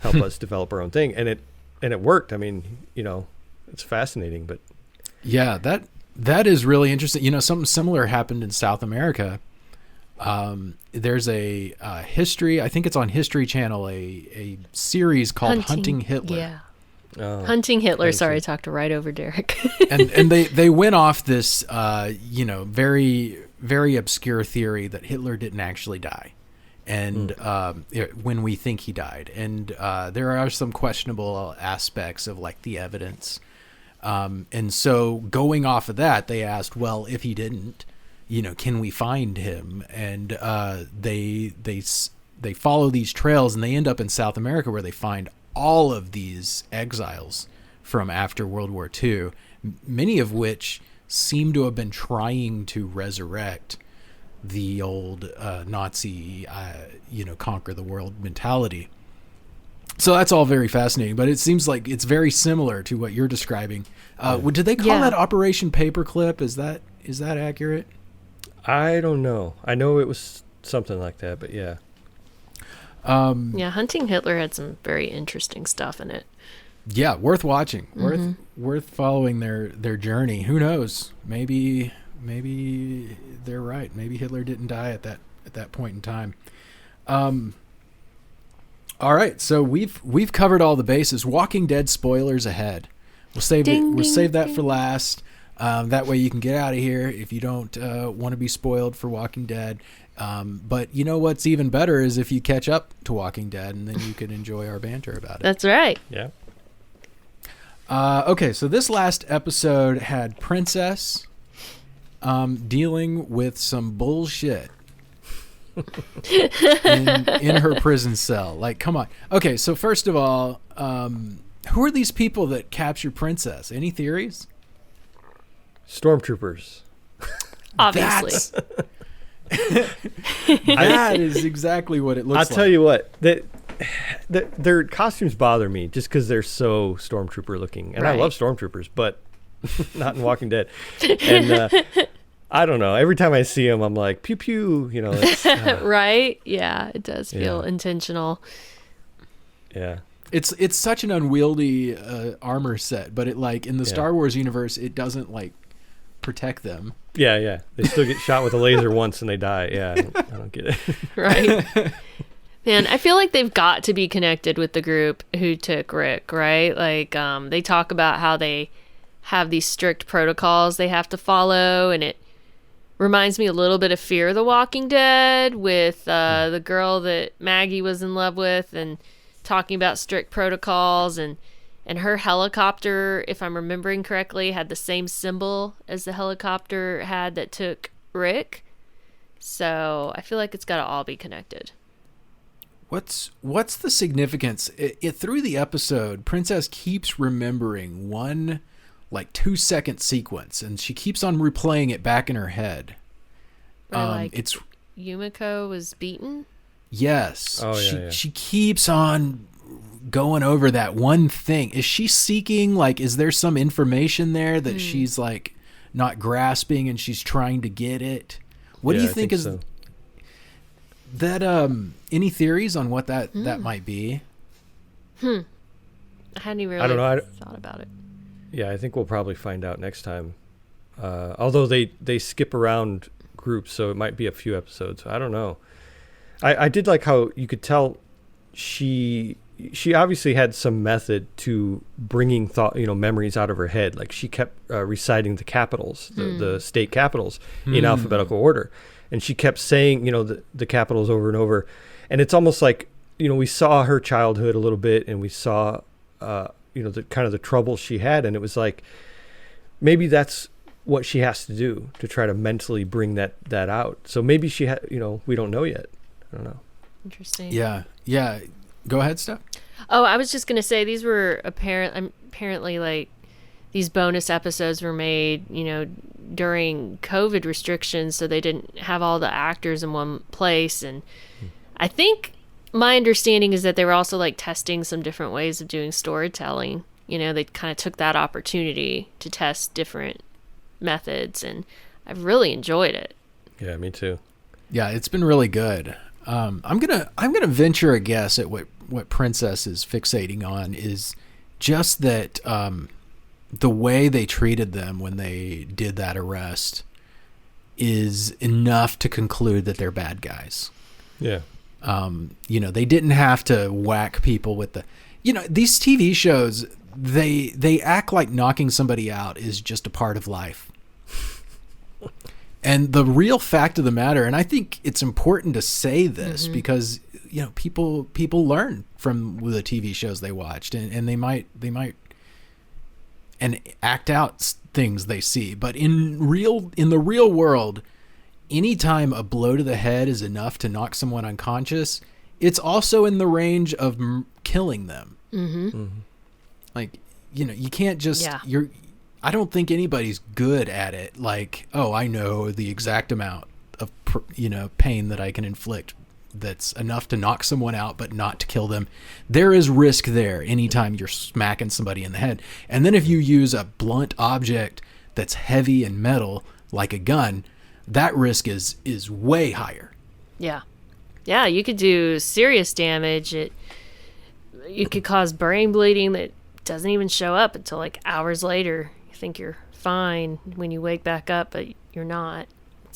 help us develop our own thing. And it worked. I mean, it's fascinating, but yeah, that is really interesting. Something similar happened in South America. There's a history, I think it's on History Channel, a series called Hunting Hitler. Yeah. Hunting Hitler. Sorry, I talked right over Derek. and they went off this, very, very obscure theory that Hitler didn't actually die. And when we think he died. And there are some questionable aspects of like the evidence. And so going off of that, they asked, well, if he didn't, can we find him? And they follow these trails, and they end up in South America, where they find all of these exiles from after World War II, many of which seem to have been trying to resurrect the old Nazi, conquer the world mentality. So that's all very fascinating, but it seems like it's very similar to what you're describing. Did they call that Operation Paperclip? Is that accurate? I don't know. I know it was something like that, but yeah. Hunting Hitler had some very interesting stuff in it. Yeah, worth watching. Worth following their journey. Who knows? Maybe they're right. Maybe Hitler didn't die at that point in time. All right, so we've covered all the bases. Walking Dead spoilers ahead. We'll save that for last. That way you can get out of here if you don't want to be spoiled for Walking Dead. But what's even better is if you catch up to Walking Dead, and then you can enjoy our banter about it. That's right. Yeah. Okay, so this last episode had Princess dealing with some bullshit. in her prison cell. Like, come on. Okay, so first of all, who are these people that capture Princess? Any theories? Stormtroopers. Obviously. That is exactly what it looks like. I'll tell you what, their costumes bother me just because they're so Stormtrooper looking. And I love Stormtroopers, but not in Walking Dead. And I don't know. Every time I see them, I'm like, pew, pew. You know, it's, right? Yeah, it does feel intentional. Yeah. It's such an unwieldy armor set, but it like in the Star Wars universe, it doesn't like protect them. Yeah. They still get shot with a laser once and they die. Yeah, I don't get it. Right. Man, I feel like they've got to be connected with the group who took Rick, right? Like, they talk about how they have these strict protocols they have to follow, and it reminds me a little bit of Fear the Walking Dead with the girl that Maggie was in love with, and talking about strict protocols, and her helicopter, if I'm remembering correctly, had the same symbol as the helicopter had that took Rick. So I feel like it's got to all be connected. What's the significance? It through the episode, Princess keeps remembering one like 2-second sequence, and she keeps on replaying it back in her head. It's Yumiko was beaten. Yes. Oh yeah. She keeps on going over that one thing. Is she seeking, like, is there some information there that she's like not grasping and she's trying to get it? What do you think is so. That any theories on what that might be? I hadn't even really thought about it. Yeah, I think we'll probably find out next time. Although they skip around groups, so it might be a few episodes. I don't know. I did like how you could tell she obviously had some method to bringing memories out of her head. Like she kept reciting the capitals, the state capitals in alphabetical order. And she kept saying, the capitals over and over. And it's almost like, we saw her childhood a little bit, and we saw, the kind of the trouble she had. And it was like, maybe that's what she has to do to try to mentally bring that out. So maybe she had, we don't know yet. I don't know. Interesting. Yeah. Go ahead, Steph. Oh, I was just going to say these were apparently like these bonus episodes were made, during COVID restrictions, so they didn't have all the actors in one place. And I think my understanding is that they were also like testing some different ways of doing storytelling. They kind of took that opportunity to test different methods, and I've really enjoyed it. Yeah, me too. Yeah, it's been really good. I'm gonna venture a guess at what Princess is fixating on is just that the way they treated them when they did that arrest is enough to conclude that they're bad guys. Yeah. They didn't have to whack people with these TV shows, they act like knocking somebody out is just a part of life. And the real fact of the matter, and I think it's important to say this because, people learn from the TV shows they watched, and they might and act out things they see. But in the real world, anytime a blow to the head is enough to knock someone unconscious, it's also in the range of killing them. Like, you can't just I don't think anybody's good at it. Like, oh, I know the exact amount of pain that I can inflict that's enough to knock someone out but not to kill them. There is risk there anytime you're smacking somebody in the head. And then if you use a blunt object that's heavy and metal like a gun, that risk is way higher. Yeah, you could do serious damage. You could cause brain bleeding that doesn't even show up until like hours later. You think you're fine when you wake back up, but you're not.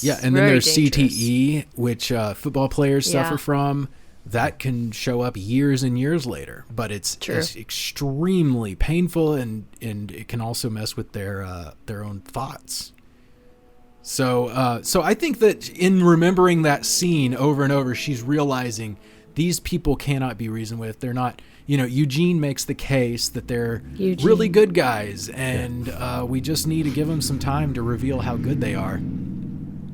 And then there's dangerous. CTE, which football players suffer from. That can show up years and years later, but it's extremely painful, and it can also mess with their own thoughts. So I think that in remembering that scene over and over, she's realizing these people cannot be reasoned with. They're not. Eugene makes the case that they're really good guys, and we just need to give them some time to reveal how good they are.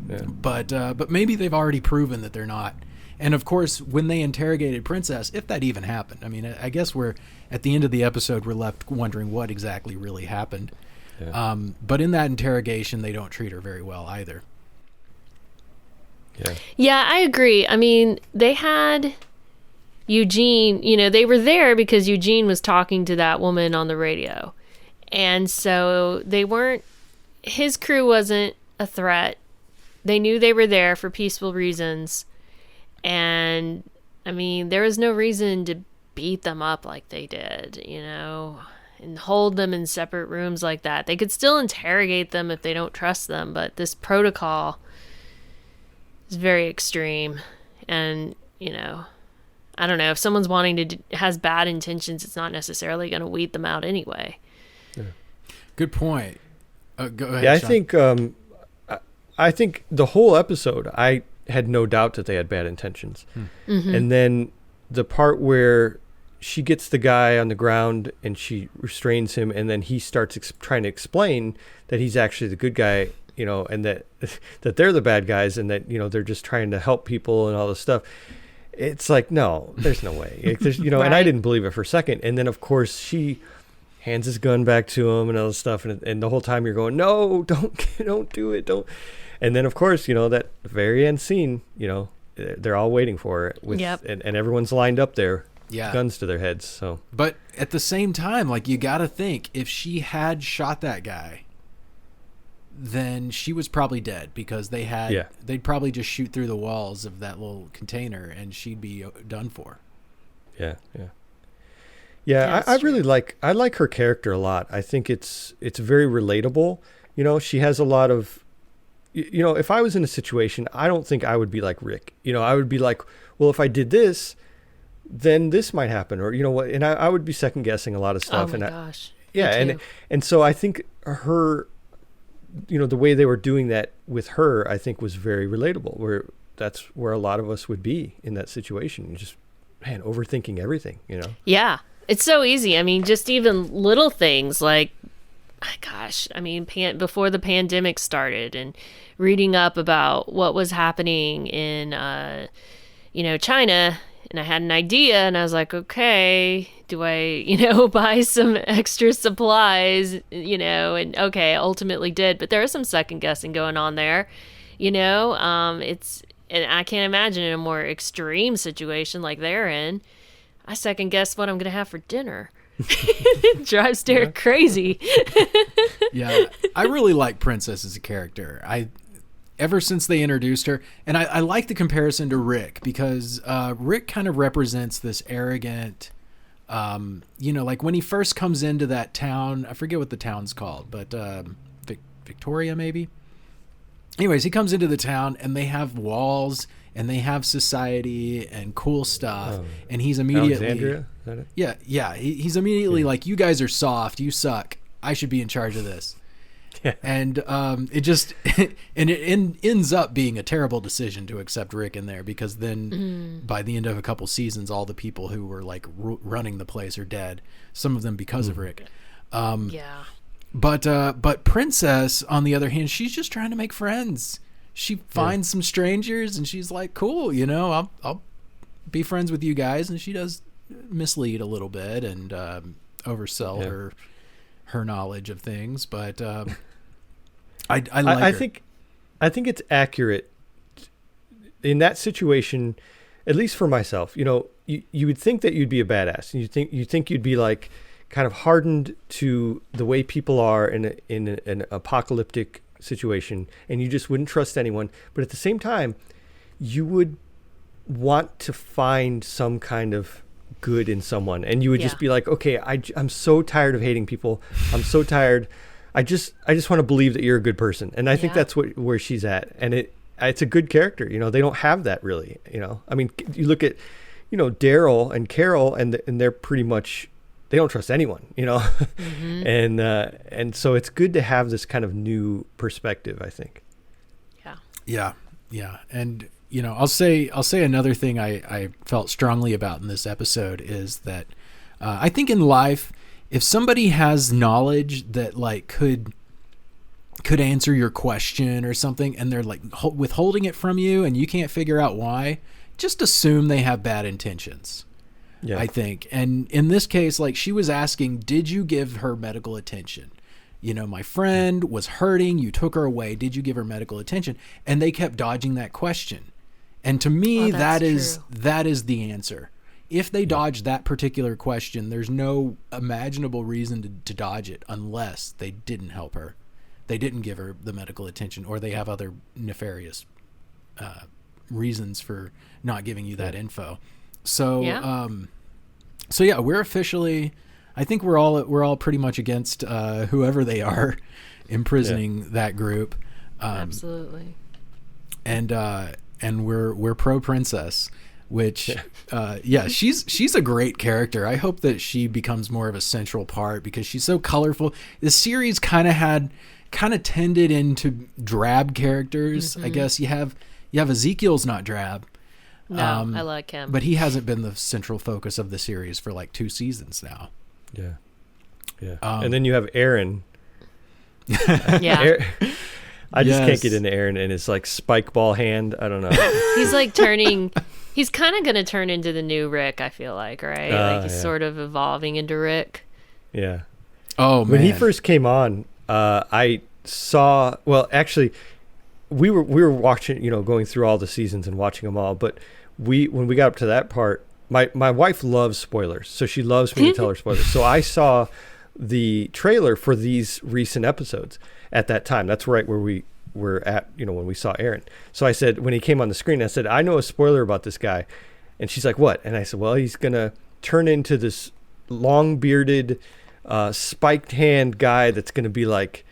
Yeah. But maybe they've already proven that they're not. And of course, when they interrogated Princess, if that even happened, I mean, I guess we're at the end of the episode, we're left wondering what exactly really happened. Yeah. But in that interrogation, they don't treat her very well either. Yeah, I agree. I mean, they had Eugene, they were there because Eugene was talking to that woman on the radio. And so his crew wasn't a threat. They knew they were there for peaceful reasons. And, I mean, there was no reason to beat them up like they did, and hold them in separate rooms like that. They could still interrogate them if they don't trust them, but this protocol is very extreme. And, I don't know, if someone's has bad intentions, it's not necessarily going to weed them out anyway. Yeah. Good point. Go ahead, yeah, Shawn. I think the whole episode, I had no doubt that they had bad intentions. Mm-hmm. And then the part where she gets the guy on the ground and she restrains him, and then he starts trying to explain that he's actually the good guy, and that they're the bad guys, and that they're just trying to help people and all this stuff. It's like, no, there's no way. There's, Right. And I didn't believe it for a second. And then of course she hands his gun back to him and all this stuff, and the whole time you're going, no, don't do it, don't. And then, of course, that very end scene, they're all waiting for it and everyone's lined up there, guns to their heads. So, but at the same time, like, you got to think, if she had shot that guy, then she was probably dead, because they'd probably just shoot through the walls of that little container and she'd be done for. Yeah. I really like her character a lot. I think it's very relatable. She has a lot of. If I was in a situation, I don't think I would be like Rick. I would be like, well, if I did this, then this might happen, or what? And I would be second guessing a lot of stuff. Oh my gosh. Yeah, and so I think her, the way they were doing that with her, I think was very relatable. That's where a lot of us would be in that situation. Just overthinking everything. Yeah, it's so easy. I mean, just even little things like, gosh, I mean, before the pandemic started, and reading up about what was happening in, China, and I had an idea, and I was like, okay, do I, buy some extra supplies, and okay, ultimately did, but there was some second guessing going on there, and I can't imagine in a more extreme situation like they're in, I second guess what I'm going to have for dinner. It drives Derek crazy. Yeah, I really like Princess as a character. Ever since they introduced her, and I like the comparison to Rick, because Rick kind of represents this arrogant, like when he first comes into that town, I forget what the town's called, but Victoria maybe. Anyways, he comes into the town and they have walls and they have society and cool stuff, and he's immediately Alexandria? Is that it? Yeah. He's immediately like, you guys are soft, you suck, I should be in charge of this. Yeah. And it ends up being a terrible decision to accept Rick in there, because then by the end of a couple seasons, all the people who were like running the place are dead. Some of them because of Rick. Yeah. But Princess, on the other hand, she's just trying to make friends. She finds some strangers and she's like, cool, I'll be friends with you guys. And she does mislead a little bit and oversell her knowledge of things. But I like her. I think it's accurate in that situation, at least for myself. You would think that you'd be a badass, and you think you'd be like kind of hardened to the way people are in an apocalyptic situation, and you just wouldn't trust anyone. But at the same time, you would want to find some kind of good in someone, and you would just be like, okay, I'm so tired of hating people. I'm so tired. I just want to believe that you're a good person. And I think that's where she's at. And it's a good character. They don't have that really, I mean, you look at, Daryl and Carol, and they're pretty much, they don't trust anyone, mm-hmm. And so it's good to have this kind of new perspective, I think. Yeah. And, I'll say another thing I felt strongly about in this episode is that I think in life, if somebody has knowledge that like could could answer your question or something, and they're like withholding it from you and you can't figure out why, just assume they have bad intentions. I think. And in this case, like, she was asking, did you give her medical attention? You know, my friend was hurting, you took her away, did you give her medical attention? And they kept dodging that question. And to me, that is the answer. If they dodge that particular question, there's no imaginable reason to dodge it unless they didn't help her. They didn't give her the medical attention, or they have other nefarious reasons for not giving you that info. So, we're officially, I think we're all pretty much against whoever they are imprisoning that group. Absolutely. And we're pro princess, which, she's a great character. I hope that she becomes more of a central part because she's so colorful. The series kind of tended into drab characters. I guess you have Ezekiel's not drab. No, I like him. But he hasn't been the central focus of the series for like 2 seasons now. Yeah. And then you have Aaron. Yeah. I just can't get into Aaron and his like spike ball hand. I don't know. He's like he's kind of going to turn into the new Rick, I feel like, right? Like he's sort of evolving into Rick. Yeah. Oh, man. When he first came on, I saw, actually, we were watching, going through all the seasons and watching them all, but when we got up to that part, my wife loves spoilers, so she loves me to tell her spoilers. So I saw the trailer for these recent episodes at that time. That's right where we were at, when we saw Aaron. So I said, when he came on the screen, I said, I know a spoiler about this guy. And she's like, what? And I said, well, he's going to turn into this long bearded, spiked hand guy that's going to be like,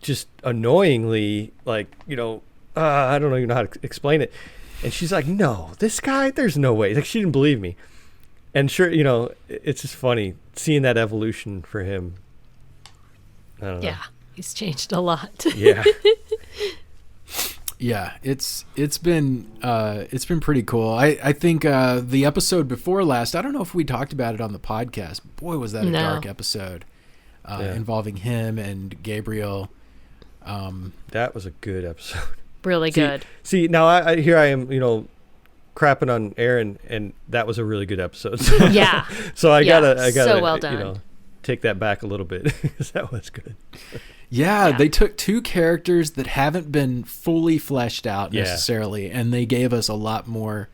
just annoyingly like, I don't even know how to explain it. And she's like, no, this guy, there's no way. Like, she didn't believe me. And sure, it's just funny seeing that evolution for him. I don't know. Yeah, he's changed a lot. Yeah. Yeah, it's been pretty cool. I think the episode before last, I don't know if we talked about it on the podcast. Boy, was that a dark episode involving him and Gabriel. That was a good episode. Really good. See, now I here I am, crapping on Aaron, and that was a really good episode. So, yeah. So I gotta, so well done. Take that back a little bit because that was good. Yeah, they took 2 characters that haven't been fully fleshed out necessarily, and they gave us a lot more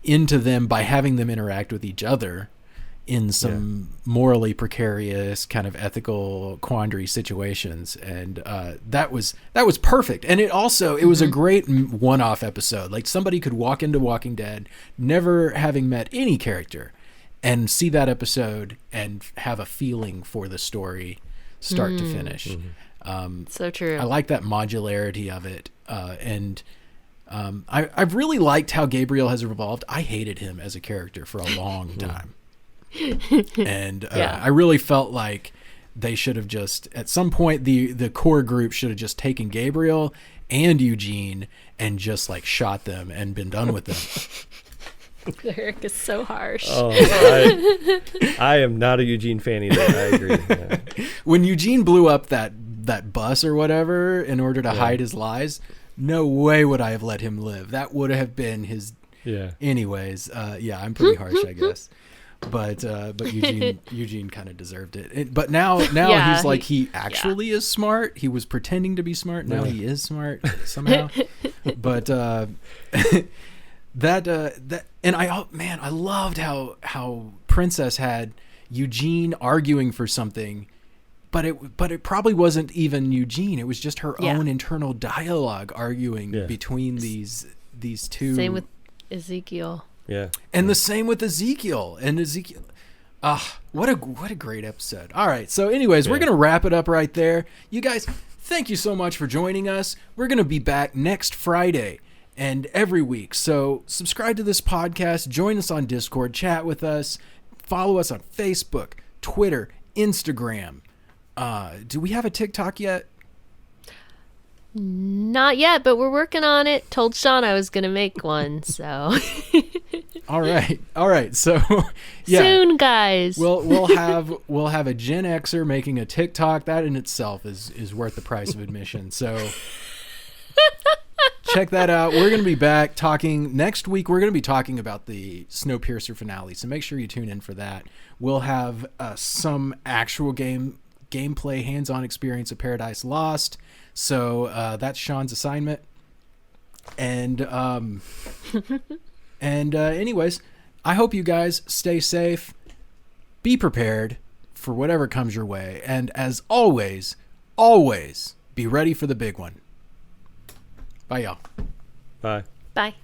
into them by having them interact with each other in some morally precarious kind of ethical quandary situations, and that was perfect. And it was a great one-off episode. Like, somebody could walk into Walking Dead never having met any character and see that episode and have a feeling for the story start to finish. So true. I like that modularity of it, and I've really liked how Gabriel has evolved. I hated him as a character for a long time. And I really felt like they should have just, at some point, the core group should have just taken Gabriel and Eugene and just like shot them and been done with them. Eric is so harsh. Oh, I am not a Eugene fan either. I agree. Yeah. When Eugene blew up that bus or whatever in order to hide his lies, no way would I have let him live. That would have been his. Yeah. Anyways, I'm pretty harsh, I guess. But Eugene kind of deserved it. But now he's like, he actually is smart. He was pretending to be smart. Now he is smart somehow. But that and I loved how Princess had Eugene arguing for something, but it probably wasn't even Eugene. It was just her own internal dialogue arguing between these 2. Same with Ezekiel. Yeah. And the same with Ezekiel. What a great episode. All right. So anyways, we're going to wrap it up right there. You guys, thank you so much for joining us. We're going to be back next Friday and every week. So subscribe to this podcast, join us on Discord, chat with us, follow us on Facebook, Twitter, Instagram. Do we have a TikTok yet? Not yet, but we're working on it. Told Shawn I was going to make one, so. All right. So, yeah. Soon, guys. We'll have a Gen Xer making a TikTok. That in itself is worth the price of admission. So check that out. We're going to be back talking next week. We're going to be talking about the Snowpiercer finale. So make sure you tune in for that. We'll have some actual gameplay, hands-on experience of Paradise Lost. So that's Shawn's assignment. And anyways, I hope you guys stay safe, be prepared for whatever comes your way, and as always be ready for the big one. Bye, y'all. Bye. Bye.